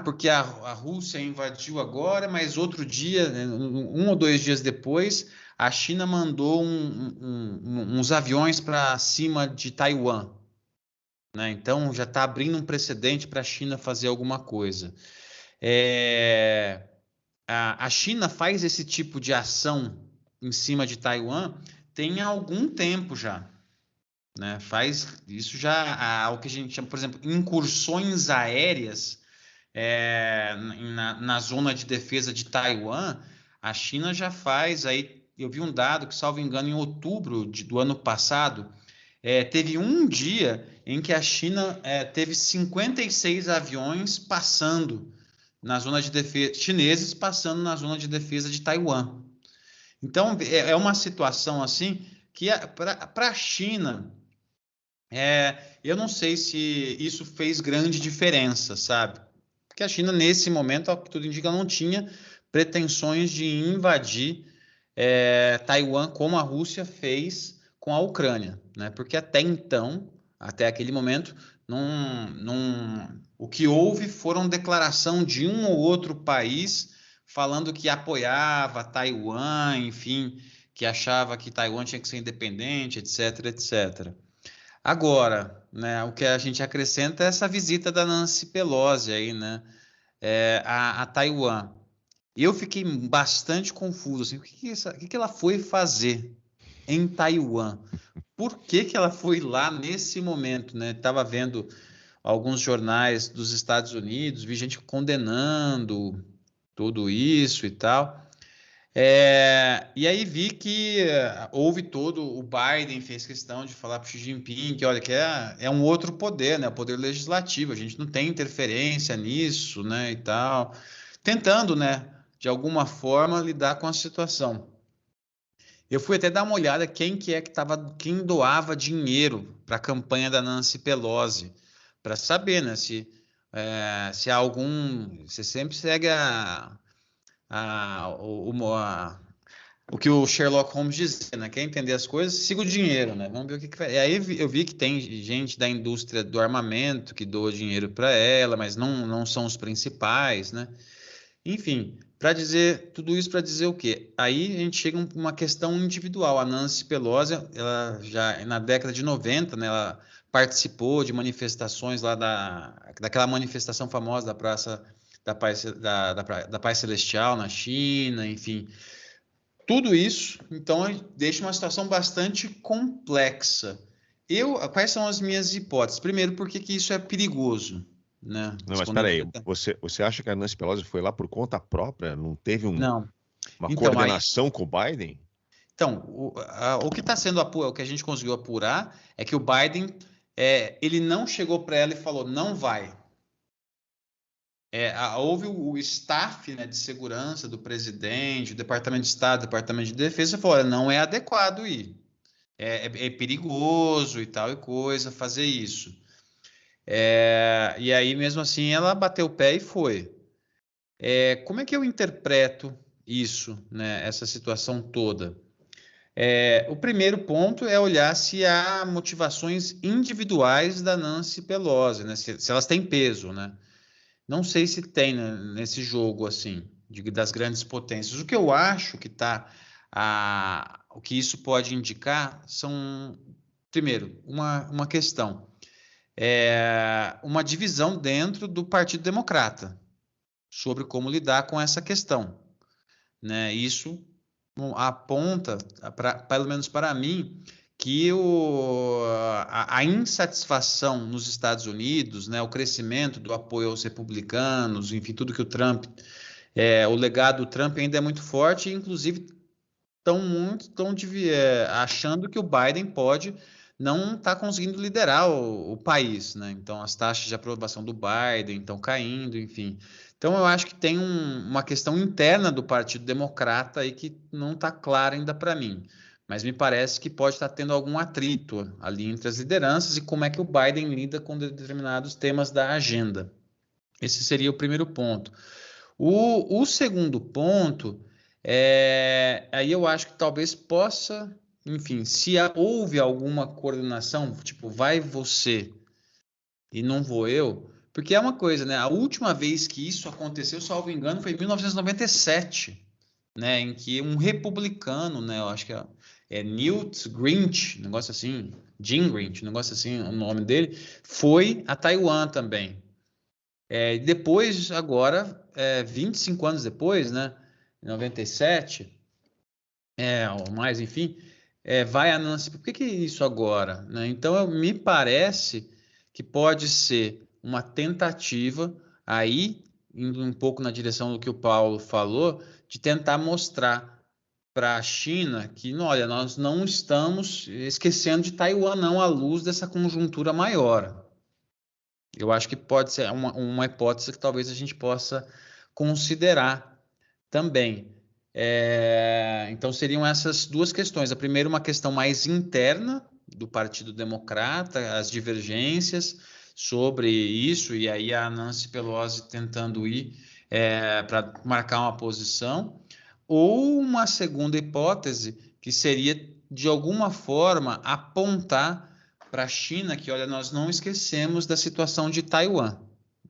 porque a Rússia invadiu agora, mas outro dia, né, 1 ou 2 dias depois, a China mandou uns aviões para cima de Taiwan, né? Então já está abrindo um precedente para a China fazer alguma coisa. A China faz esse tipo de ação em cima de Taiwan tem algum tempo já, né? Faz isso já, o que a gente chama, por exemplo, incursões aéreas na zona de defesa de Taiwan. A China já faz, aí eu vi um dado que, salvo engano, em outubro do ano passado, teve um dia em que a China teve 56 aviões passando na zona de defesa, chineses passando na zona de defesa de Taiwan. Então, é uma situação assim que para a China, eu não sei se isso fez grande diferença, sabe? Porque a China, nesse momento, ao que tudo indica, não tinha pretensões de invadir Taiwan como a Rússia fez com a Ucrânia, né? Porque até então, até aquele momento, o que houve foram declaração de um ou outro país falando que apoiava Taiwan, enfim, que achava que Taiwan tinha que ser independente, etc, etc. Agora, né, o que a gente acrescenta é essa visita da Nancy Pelosi aí, né, a Taiwan. Eu fiquei bastante confuso, assim, o que ela foi fazer em Taiwan? Por que ela foi lá nesse momento, né? Estava vendo alguns jornais dos Estados Unidos, vi gente condenando tudo isso e tal. E aí vi que houve o Biden fez questão de falar para o Xi Jinping que, olha, que é um outro poder, né? O poder legislativo, a gente não tem interferência nisso, né? E tal, tentando, né? De alguma forma lidar com a situação. Eu fui até dar uma olhada quem doava dinheiro para a campanha da Nancy Pelosi, para saber, né? Se há algum, você sempre segue o que o Sherlock Holmes dizia, né? Quer entender as coisas, siga o dinheiro, né? Vamos ver o que vai. E aí eu vi que tem gente da indústria do armamento que doa dinheiro para ela, mas não são os principais, né? Enfim, para dizer tudo isso para dizer o quê? Aí a gente chega a uma questão individual. A Nancy Pelosi, ela já na década de 90, né, ela participou de manifestações lá daquela manifestação famosa da Praça da Paz Celestial na China, enfim. Tudo isso, então, deixa uma situação bastante complexa. Quais são as minhas hipóteses? Primeiro, por que isso é perigoso? Né? Não, mas espera aí, você acha que a Nancy Pelosi foi lá por conta própria? Não teve uma coordenação com o Biden? Então, o que está sendo o que a gente conseguiu apurar é que o Biden ele não chegou para ela e falou, não vai. Houve o staff, né, de segurança do presidente, o Departamento de Estado, o Departamento de Defesa, falou, não é adequado ir. É perigoso e tal e coisa fazer isso. E aí, mesmo assim, ela bateu o pé e foi. Como é que eu interpreto isso, né, essa situação toda? O primeiro ponto é olhar se há motivações individuais da Nancy Pelosi, né, se elas têm peso, né? Não sei se tem, né, nesse jogo assim das grandes potências. O que eu acho que o que isso pode indicar são, primeiro, uma questão, uma divisão dentro do Partido Democrata sobre como lidar com essa questão, né? Isso aponta, pelo menos para mim, que a insatisfação nos Estados Unidos, né, o crescimento do apoio aos republicanos, enfim, tudo que o legado do Trump ainda é muito forte, e inclusive estão achando que o Biden pode não estar conseguindo liderar o país, né? Então as taxas de aprovação do Biden estão caindo, enfim. Então eu acho que tem uma questão interna do Partido Democrata aí que não está clara ainda para mim. Mas me parece que pode estar tendo algum atrito ali entre as lideranças e como é que o Biden lida com determinados temas da agenda. Esse seria o primeiro ponto. O segundo ponto aí eu acho que talvez possa, enfim, se houve alguma coordenação, tipo, vai você e não vou eu, porque é uma coisa, né? A última vez que isso aconteceu, salvo engano, foi em 1997, né? Em que um republicano, né? Eu acho que é Newt Gingrich, negócio assim, Gingrich, negócio assim, o nome dele, foi a Taiwan também. Depois, agora, 25 anos depois, né? Em 97, ou mais, enfim, vai a Nancy. Por que isso agora? Né? Então, me parece que pode ser uma tentativa aí, indo um pouco na direção do que o Paulo falou, de tentar mostrar para a China que, olha, nós não estamos esquecendo de Taiwan, não, à luz dessa conjuntura maior. Eu acho que pode ser uma hipótese que talvez a gente possa considerar também. Então, seriam essas duas questões. A primeira, uma questão mais interna do Partido Democrata, as divergências sobre isso, e aí a Nancy Pelosi tentando ir para marcar uma posição, ou uma segunda hipótese, que seria, de alguma forma, apontar para a China que, olha, nós não esquecemos da situação de Taiwan,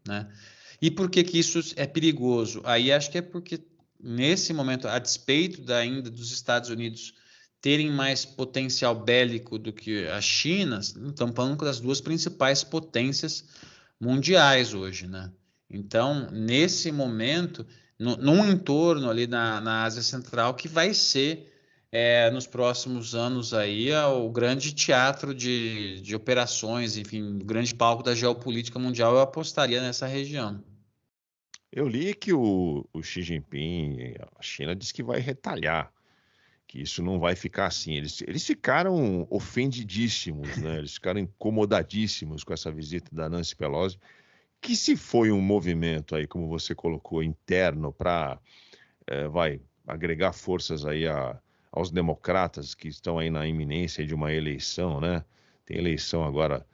né? E por que isso é perigoso? Aí acho que é porque, nesse momento, a despeito ainda dos Estados Unidos terem mais potencial bélico do que a China, estamos falando das duas principais potências mundiais hoje, né? Então, nesse momento, num entorno ali na Ásia Central, que vai ser, nos próximos anos aí, o grande teatro de operações, enfim, o grande palco da geopolítica mundial, eu apostaria nessa região. Eu li que o Xi Jinping, a China, disse que vai retalhar, que isso não vai ficar assim. Eles ficaram ofendidíssimos, né? Eles ficaram incomodadíssimos com essa visita da Nancy Pelosi, que se foi um movimento aí, como você colocou, interno para, agregar forças aí aos democratas que estão aí na iminência de uma eleição, né? Tem eleição agora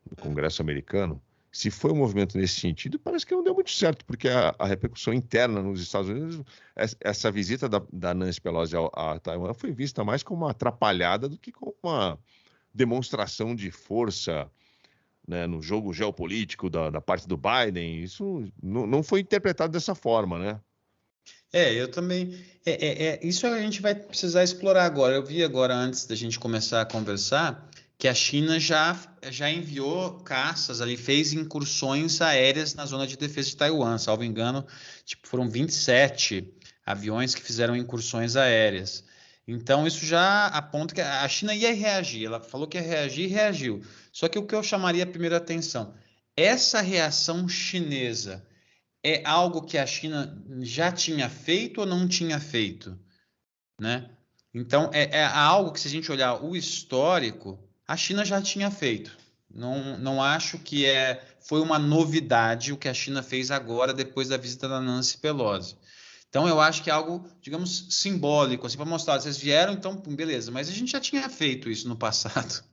no Congresso americano. Se foi um movimento nesse sentido, parece que não deu muito certo, porque a repercussão interna nos Estados Unidos, essa visita da Nancy Pelosi a Taiwan foi vista mais como uma atrapalhada do que como uma demonstração de força, né, no jogo geopolítico da parte do Biden. Isso não foi interpretado dessa forma, né? Eu também. Isso a gente vai precisar explorar agora. Eu vi agora, antes da gente começar a conversar, que a China já enviou caças ali, fez incursões aéreas na zona de defesa de Taiwan. Salvo engano, foram 27 aviões que fizeram incursões aéreas. Então, isso já aponta que a China ia reagir. Ela falou que ia reagir e reagiu. Só que o que eu chamaria a primeira atenção, essa reação chinesa é algo que a China já tinha feito ou não tinha feito, né? Então, é algo que, se a gente olhar o histórico, a China já tinha feito. Não acho que foi uma novidade o que a China fez agora, depois da visita da Nancy Pelosi. Então, eu acho que é algo, digamos, simbólico, assim, para mostrar, vocês vieram, então, beleza, mas a gente já tinha feito isso no passado,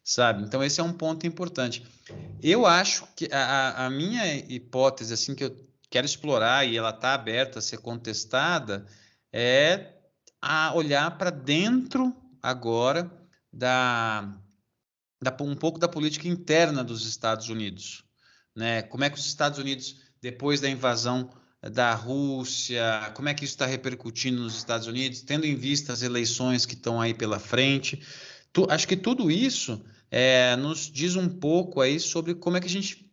sabe? Então, esse é um ponto importante. Eu acho que a minha hipótese, assim, que eu quero explorar, e ela está aberta a ser contestada, é a olhar para dentro agora um pouco da política interna dos Estados Unidos, né? Como é que os Estados Unidos, depois da invasão da Rússia, como é que isso está repercutindo nos Estados Unidos, tendo em vista as eleições que estão aí pela frente. Acho que tudo isso nos diz um pouco aí sobre como é que a gente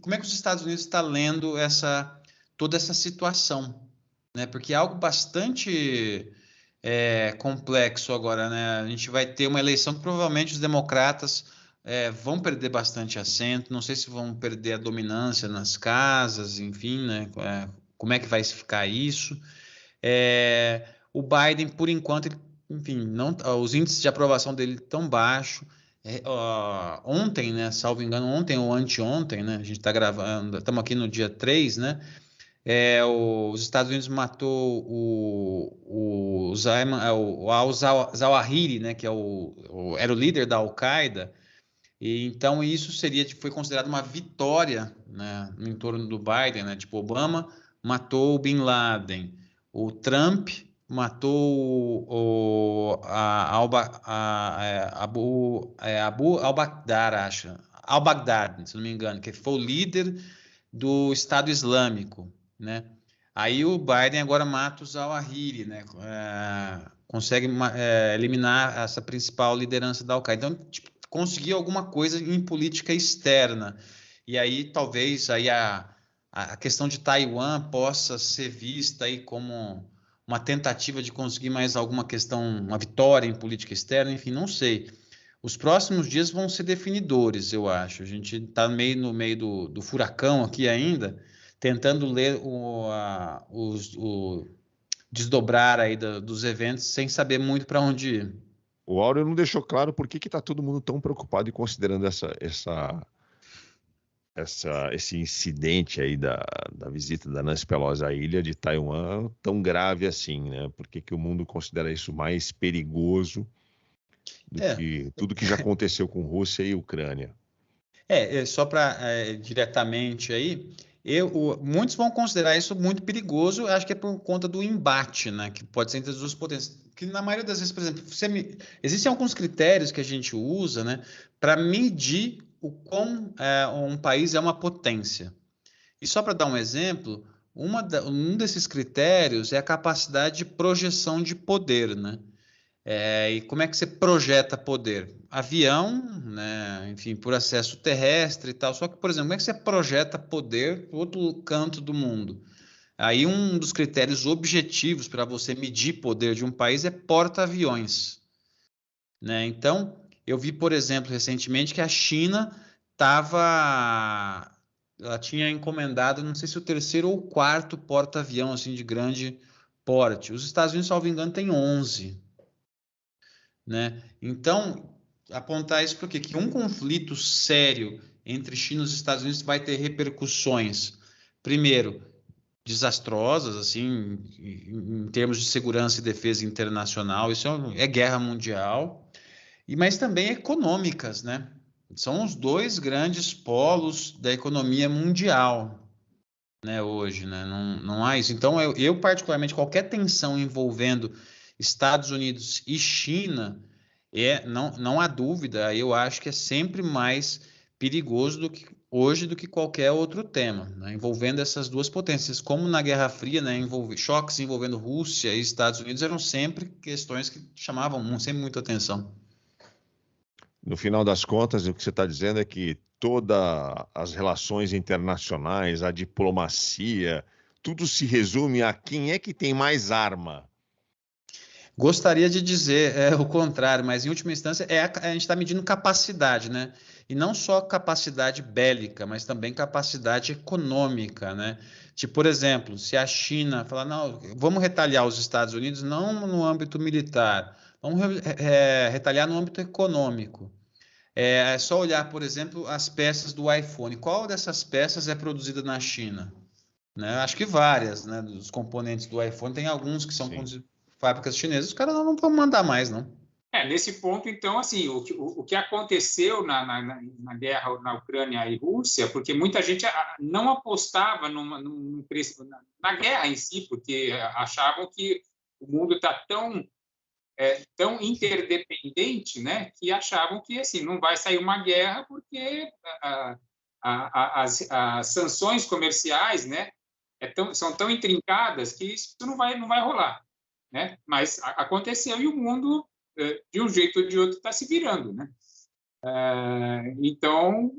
como é que os Estados Unidos está lendo toda essa situação, né? Porque é algo bastante complexo agora, né? A gente vai ter uma eleição que provavelmente os democratas vão perder bastante assento, não sei se vão perder a dominância nas casas, enfim, né? Como é que vai ficar isso? O Biden, por enquanto, enfim, os índices de aprovação dele estão baixos. Ontem, né, salvo engano, ontem ou anteontem, né, a gente está gravando, estamos aqui no dia 3, né, os Estados Unidos matou o Zawahiri, né, que era o líder da Al-Qaeda, e então isso foi considerado uma vitória, né, no entorno do Biden, né, tipo, Obama matou o Bin Laden, o Trump matou Abu al-Baghdad, acho. Al-Baghdad, se não me engano, que foi o líder do Estado Islâmico, né? Aí o Biden agora mata o Zawahiri, né? Consegue eliminar essa principal liderança da Al-Qaeda. Então, conseguir alguma coisa em política externa. E aí, talvez, aí a questão de Taiwan possa ser vista aí como uma tentativa de conseguir mais alguma questão, uma vitória em política externa, enfim, não sei. Os próximos dias vão ser definidores, eu acho. A gente está no meio do furacão aqui ainda, tentando ler desdobrar aí dos eventos sem saber muito para onde ir. O Áureo não deixou claro por que está todo mundo tão preocupado e considerando esse incidente aí da visita da Nancy Pelosi à ilha de Taiwan tão grave assim, né? Por que o mundo considera isso mais perigoso do que tudo que já aconteceu com Rússia e Ucrânia? Só para diretamente aí, muitos vão considerar isso muito perigoso, acho que é por conta do embate, né, que pode ser entre as duas potências. Que na maioria das vezes, por exemplo, existem alguns critérios que a gente usa, né, para medir o quão um país é uma potência. E só para dar um exemplo, um desses critérios é a capacidade de projeção de poder, né? E como é que você projeta poder? Avião, né? Enfim, por acesso terrestre e tal. Só que, por exemplo, como é que você projeta poder para outro canto do mundo? Aí um dos critérios objetivos para você medir poder de um país é porta-aviões, né? Então, eu vi, por exemplo, recentemente que a China ela tinha encomendado, não sei se o terceiro ou o quarto porta-avião assim de grande porte. Os Estados Unidos, salvo engano, tem 11. Né? Então, apontar isso porque que um conflito sério entre China e os Estados Unidos vai ter repercussões, primeiro, desastrosas, assim, em termos de segurança e defesa internacional, isso é guerra mundial, mas também econômicas, né? São os dois grandes polos da economia mundial, né, hoje, né? Não há isso. Então, eu particularmente, qualquer tensão envolvendo Estados Unidos e China, não há dúvida, eu acho que é sempre mais perigoso do que qualquer outro tema, né, envolvendo essas duas potências. Como na Guerra Fria, né, choques envolvendo Rússia e Estados Unidos eram sempre questões que chamavam sempre muita atenção. No final das contas, o que você está dizendo é que todas as relações internacionais, a diplomacia, tudo se resume a quem é que tem mais arma. Gostaria de dizer o contrário, mas em última instância a gente está medindo capacidade, né? E não só capacidade bélica, mas também capacidade econômica, né? Tipo, por exemplo, se a China falar, não, vamos retaliar os Estados Unidos não no âmbito militar, vamos retaliar no âmbito econômico. É só olhar, por exemplo, as peças do iPhone. Qual dessas peças é produzida na China? Né? Acho que várias, né? Dos componentes do iPhone, tem alguns que são produzidos fábricas chinesas, os caras não vão mandar mais, não. Nesse ponto, então, assim, o que aconteceu na guerra na Ucrânia e Rússia, porque muita gente não apostava num preço, na guerra em si, porque achavam que o mundo está tão interdependente, né, que achavam que assim não vai sair uma guerra porque as sanções comerciais, né, são tão intrincadas que isso não vai rolar, né? Mas aconteceu e o mundo de um jeito ou de outro está se virando, né? Então,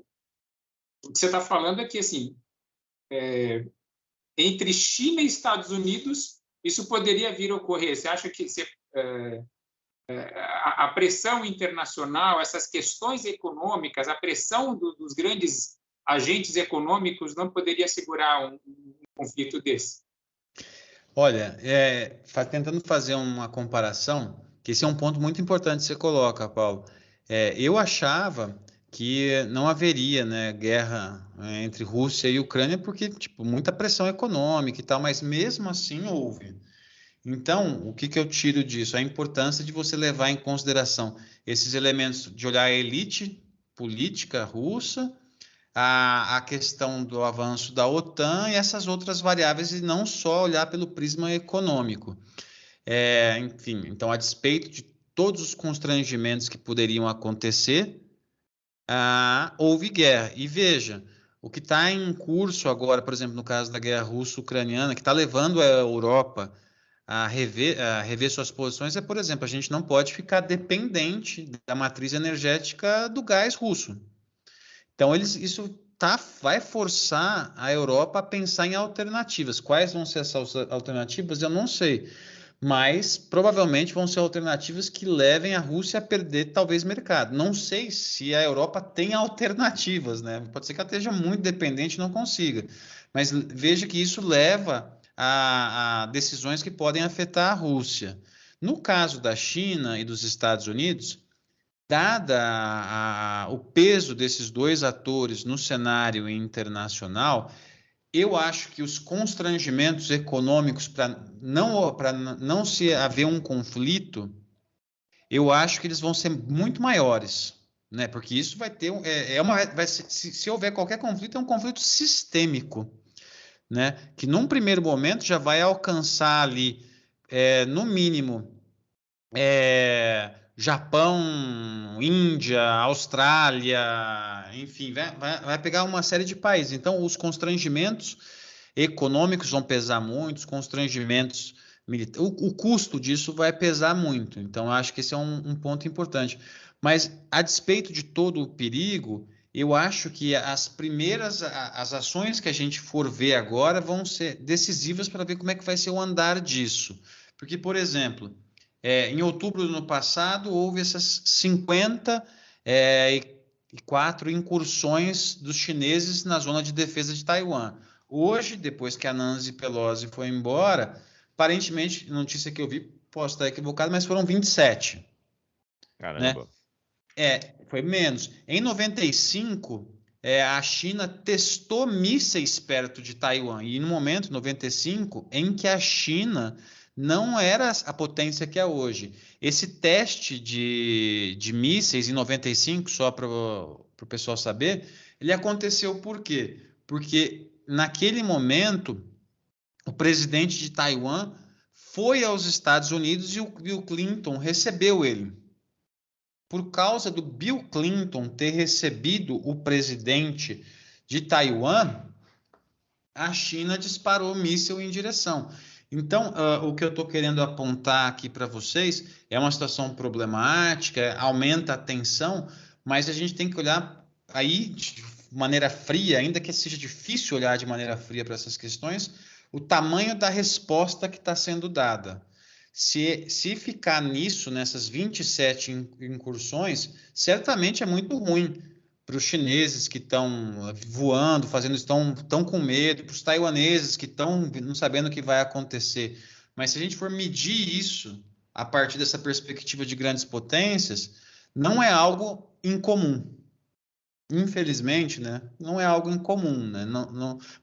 o que você está falando é que assim, entre China e Estados Unidos isso poderia vir a ocorrer. Você acha que a pressão internacional, essas questões econômicas, a pressão dos grandes agentes econômicos não poderia segurar um conflito desse? Olha, tentando fazer uma comparação, que esse é um ponto muito importante que você coloca, Paulo. Eu achava que não haveria, né, guerra entre Rússia e Ucrânia, porque tipo, muita pressão econômica e tal, mas mesmo assim houve. Então, o que eu tiro disso? A importância de você levar em consideração esses elementos, de olhar a elite política russa, a questão do avanço da OTAN e essas outras variáveis, e não só olhar pelo prisma econômico. Enfim, então, a despeito de todos os constrangimentos que poderiam acontecer, houve guerra. E veja, o que está em curso agora, por exemplo, no caso da guerra russo-ucraniana, que está levando a Europa a rever suas posições, por exemplo, a gente não pode ficar dependente da matriz energética do gás russo. Então, isso vai forçar a Europa a pensar em alternativas. Quais vão ser essas alternativas? Eu não sei. Mas provavelmente vão ser alternativas que levem a Rússia a perder talvez mercado. Não sei se a Europa tem alternativas, né? Pode ser que ela esteja muito dependente e não consiga. Mas veja que isso leva a decisões que podem afetar a Rússia. No caso da China e dos Estados Unidos, dada o peso desses dois atores no cenário internacional, eu acho que os constrangimentos econômicos para não se haver um conflito, eu acho que eles vão ser muito maiores, né? Porque isso vai ter se houver qualquer conflito, é um conflito sistêmico, né? Que num primeiro momento já vai alcançar ali, no mínimo, Japão, Índia, Austrália, enfim, vai pegar uma série de países. Então, os constrangimentos econômicos vão pesar muito, os constrangimentos militares, o custo disso vai pesar muito. Então, acho que esse é um ponto importante. Mas, a despeito de todo o perigo, eu acho que as ações que a gente for ver agora vão ser decisivas para ver como é que vai ser o andar disso. Porque, por exemplo, em outubro do ano passado, houve essas 54 incursões dos chineses na zona de defesa de Taiwan. Hoje, depois que a Nancy Pelosi foi embora, aparentemente, notícia que eu vi, posso estar equivocado, mas foram 27. Caramba! Né? Foi menos. Em 95, a China testou mísseis perto de Taiwan. E no momento, 95, em que a China não era a potência que é hoje. Esse teste de mísseis em 95, só para o pessoal saber, ele aconteceu por quê? Porque naquele momento, o presidente de Taiwan foi aos Estados Unidos e o Bill Clinton recebeu ele. Por causa do Bill Clinton ter recebido o presidente de Taiwan, a China disparou míssil em direção. Então, o que eu estou querendo apontar aqui para vocês é uma situação problemática, aumenta a tensão, mas a gente tem que olhar aí de maneira fria, ainda que seja difícil olhar de maneira fria para essas questões, o tamanho da resposta que está sendo dada. Se ficar nisso, nessas 27 incursões, certamente é muito ruim para os chineses que estão voando, estão com medo, para os taiwaneses que estão não sabendo o que vai acontecer. Mas se a gente for medir isso a partir dessa perspectiva de grandes potências, não é algo incomum. Infelizmente, né? Não é algo incomum, né?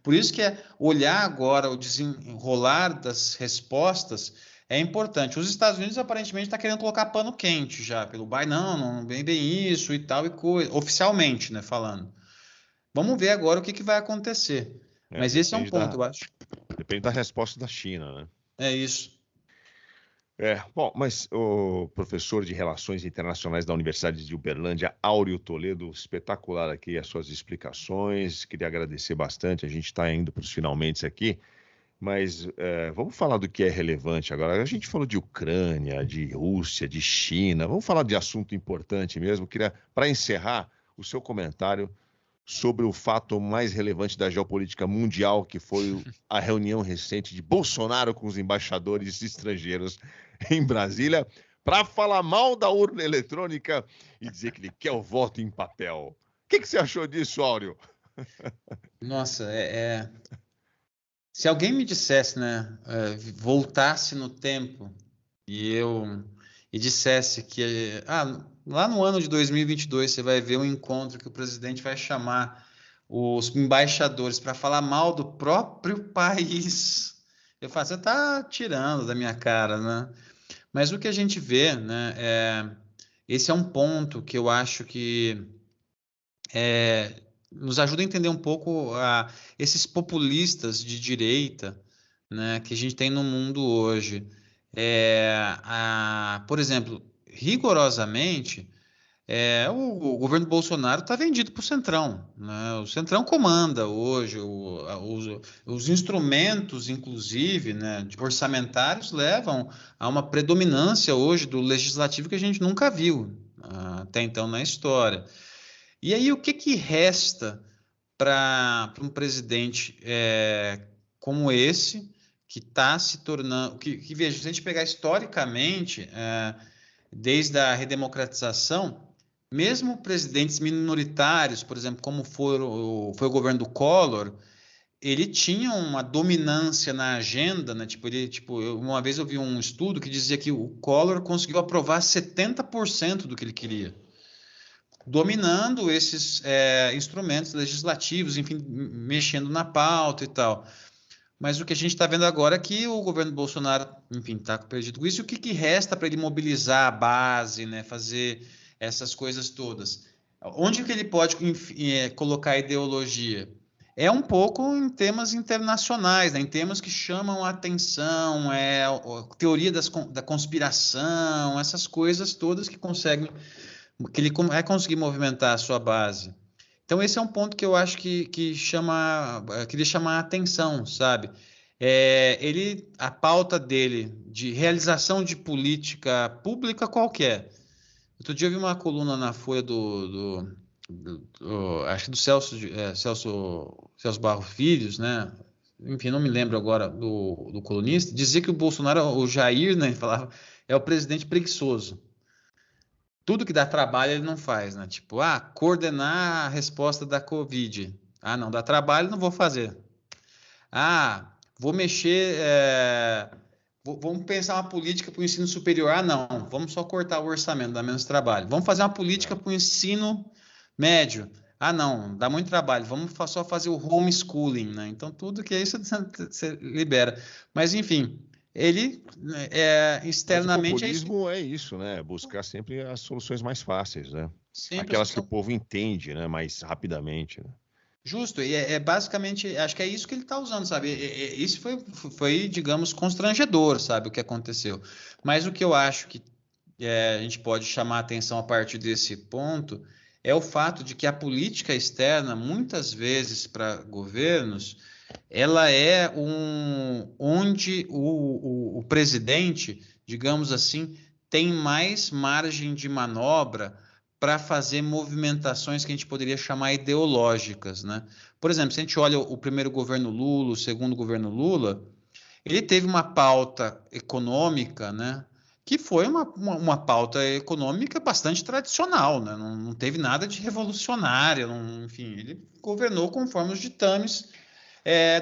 Por isso que olhar agora o desenrolar das respostas é importante. Os Estados Unidos aparentemente estão querendo colocar pano quente já pelo Biden, não bem isso e tal e coisa, oficialmente, né, falando. Vamos ver agora o que vai acontecer. Mas esse é um ponto, eu acho. Depende da resposta da China, né? É isso. Bom, mas o professor de Relações Internacionais da Universidade de Uberlândia, Áureo Toledo, espetacular aqui as suas explicações, queria agradecer bastante, a gente está indo para os finalmente aqui, mas vamos falar do que é relevante agora. A gente falou de Ucrânia, de Rússia, de China, vamos falar de assunto importante mesmo. Queria, para encerrar, o seu comentário sobre o fato mais relevante da geopolítica mundial, que foi a reunião recente de Bolsonaro com os embaixadores estrangeiros em Brasília, para falar mal da urna eletrônica e dizer que ele quer o voto em papel. O que você achou disso, Áureo? Nossa, se alguém me dissesse, né, voltasse no tempo e dissesse que lá no ano de 2022 você vai ver um encontro que o presidente vai chamar os embaixadores para falar mal do próprio país, eu falo, você está tirando da minha cara, né? Mas o que a gente vê, né, esse é um ponto que eu acho que nos ajuda a entender um pouco esses populistas de direita, né, que a gente tem no mundo hoje. Por exemplo, rigorosamente, o governo Bolsonaro está vendido para o Centrão, né? O Centrão comanda hoje, os instrumentos, inclusive, né, orçamentários, levam a uma predominância hoje do legislativo que a gente nunca viu até então na história. E aí, o que resta para um presidente como esse, que está se tornando... veja, se a gente pegar historicamente, desde a redemocratização, mesmo presidentes minoritários, por exemplo, como foi o governo do Collor, ele tinha uma dominância na agenda, né? Uma vez eu vi um estudo que dizia que o Collor conseguiu aprovar 70% do que ele queria, dominando esses instrumentos legislativos, enfim, mexendo na pauta e tal. Mas o que a gente está vendo agora é que o governo Bolsonaro, enfim, está perdido com isso. E o que resta para ele mobilizar a base, né? Fazer essas coisas todas? Onde que ele pode colocar ideologia? É um pouco em temas internacionais, né? Em temas que chamam a atenção, teoria da conspiração, essas coisas todas que ele vai conseguir movimentar a sua base. Então, esse é um ponto que eu acho que queria chamar a atenção, sabe? A pauta dele de realização de política pública qualquer. Outro dia eu vi uma coluna na Folha acho que do Celso Barros Filhos, né? Enfim, não me lembro agora do colunista, dizia que o Bolsonaro, o Jair, né, falava, é o presidente preguiçoso. Tudo que dá trabalho ele não faz, né? Tipo, coordenar a resposta da Covid. Não dá trabalho, não vou fazer. Vou mexer, vamos pensar uma política para o ensino superior. Não, vamos só cortar o orçamento, dá menos trabalho. Vamos fazer uma política para o ensino médio. Não, dá muito trabalho, vamos só fazer o homeschooling, né? Então, tudo que é isso você libera. Mas, enfim, ele externamente... Mas o populismo é isso, né? Buscar sempre as soluções mais fáceis, né? Sempre aquelas que o povo entende, né? Mais rapidamente, né? Justo, e basicamente, acho que é isso que ele está usando, sabe? Isso foi, digamos, constrangedor, sabe, o que aconteceu. Mas o que eu acho que a gente pode chamar a atenção a partir desse ponto é o fato de que a política externa, muitas vezes para governos, ela é onde o presidente, digamos assim, tem mais margem de manobra para fazer movimentações que a gente poderia chamar ideológicas, né? Por exemplo, se a gente olha o primeiro governo Lula, o segundo governo Lula, ele teve uma pauta econômica, né? Que foi uma pauta econômica bastante tradicional, né? Não teve nada de revolucionário, enfim, ele governou conforme os ditames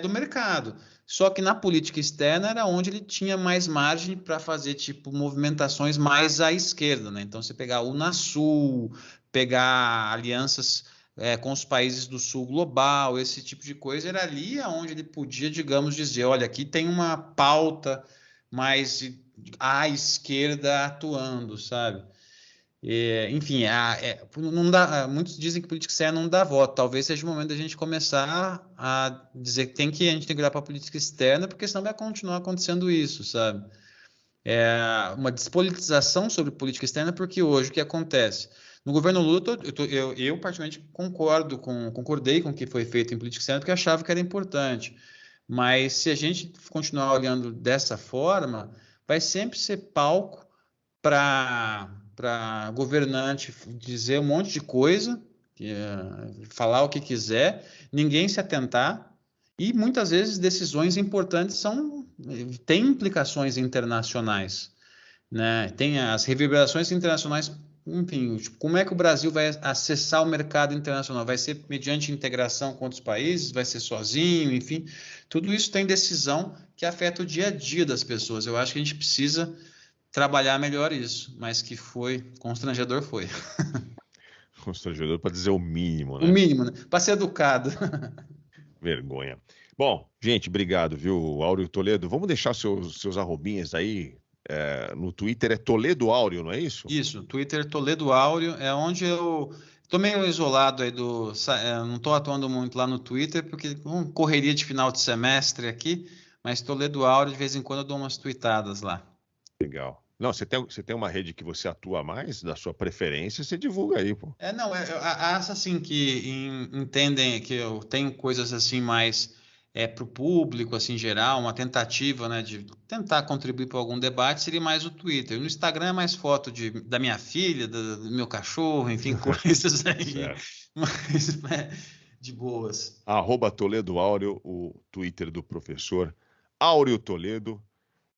do mercado. Só que na política externa era onde ele tinha mais margem para fazer tipo movimentações mais à esquerda, né? Então, você pegar o Unasul, pegar alianças com os países do sul global, esse tipo de coisa, era ali onde ele podia, digamos, dizer, olha, aqui tem uma pauta mais à esquerda atuando, sabe? Enfim, não dá, muitos dizem que política externa não dá voto. Talvez seja o momento da gente começar a dizer que a gente tem que olhar para a política externa, porque senão vai continuar acontecendo isso, sabe? Uma despolitização sobre política externa, porque hoje o que acontece? No governo Lula, eu particularmente concordei com o que foi feito em política externa, porque achava que era importante. Mas se a gente continuar olhando dessa forma, vai sempre ser palco para governante dizer um monte de coisa, falar o que quiser, ninguém se atentar, e muitas vezes decisões importantes têm implicações internacionais, né? Tem as reverberações internacionais, enfim, tipo, como é que o Brasil vai acessar o mercado internacional? Vai ser mediante integração com outros países? Vai ser sozinho? Enfim, tudo isso tem decisão que afeta o dia a dia das pessoas. Eu acho que a gente precisa trabalhar melhor isso, mas que foi constrangedor, foi. Constrangedor para dizer o mínimo, né? O mínimo, né? Para ser educado. Vergonha. Bom, gente, obrigado, viu, Áureo Toledo? Vamos deixar seus arrobinhas aí. No Twitter é Toledo Áureo, não é isso? Isso, Twitter Toledo Áureo, é onde eu tô meio isolado aí não tô atuando muito lá no Twitter, porque correria de final de semestre aqui, mas Toledo Áureo, de vez em quando eu dou umas tweetadas lá. Legal. Não, você tem uma rede que você atua mais, da sua preferência, você divulga aí, pô. Acho assim que entendem que eu tenho coisas assim mais para o público, assim, geral, uma tentativa, né, de tentar contribuir para algum debate, seria mais o Twitter. No Instagram é mais foto da minha filha, do meu cachorro, enfim, coisas aí, mas de boas. @Toledo Áureo, o Twitter do professor Áureo Toledo,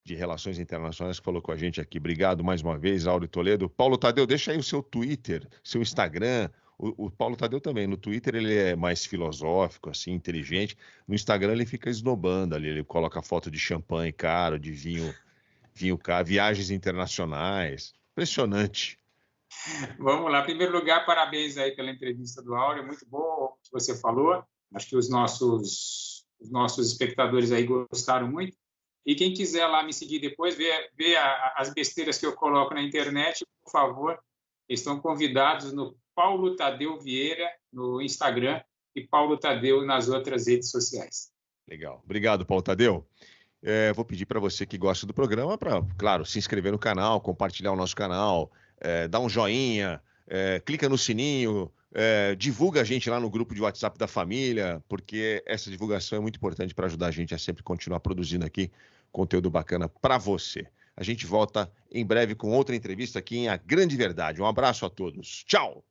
de Relações Internacionais, que falou com a gente aqui. Obrigado mais uma vez, Áureo Toledo. Paulo Tadeu, deixa aí o seu Twitter, seu Instagram, O Paulo Tadeu também. No Twitter ele é mais filosófico, assim, inteligente. No Instagram ele fica esnobando ali. Ele coloca foto de champanhe caro, de vinho caro, viagens internacionais. Impressionante. Vamos lá. Em primeiro lugar, parabéns aí pela entrevista do Áureo. Muito bom o que você falou. Acho que os nossos espectadores aí gostaram muito. E quem quiser lá me seguir depois, ver as besteiras que eu coloco na internet, por favor, estão convidados no Paulo Tadeu Vieira, no Instagram, e Paulo Tadeu nas outras redes sociais. Legal. Obrigado, Paulo Tadeu. Vou pedir para você que gosta do programa para, claro, se inscrever no canal, compartilhar o nosso canal, dar um joinha, clica no sininho, divulga a gente lá no grupo de WhatsApp da família, porque essa divulgação é muito importante para ajudar a gente a sempre continuar produzindo aqui conteúdo bacana para você. A gente volta em breve com outra entrevista aqui em A Grande Verdade. Um abraço a todos. Tchau!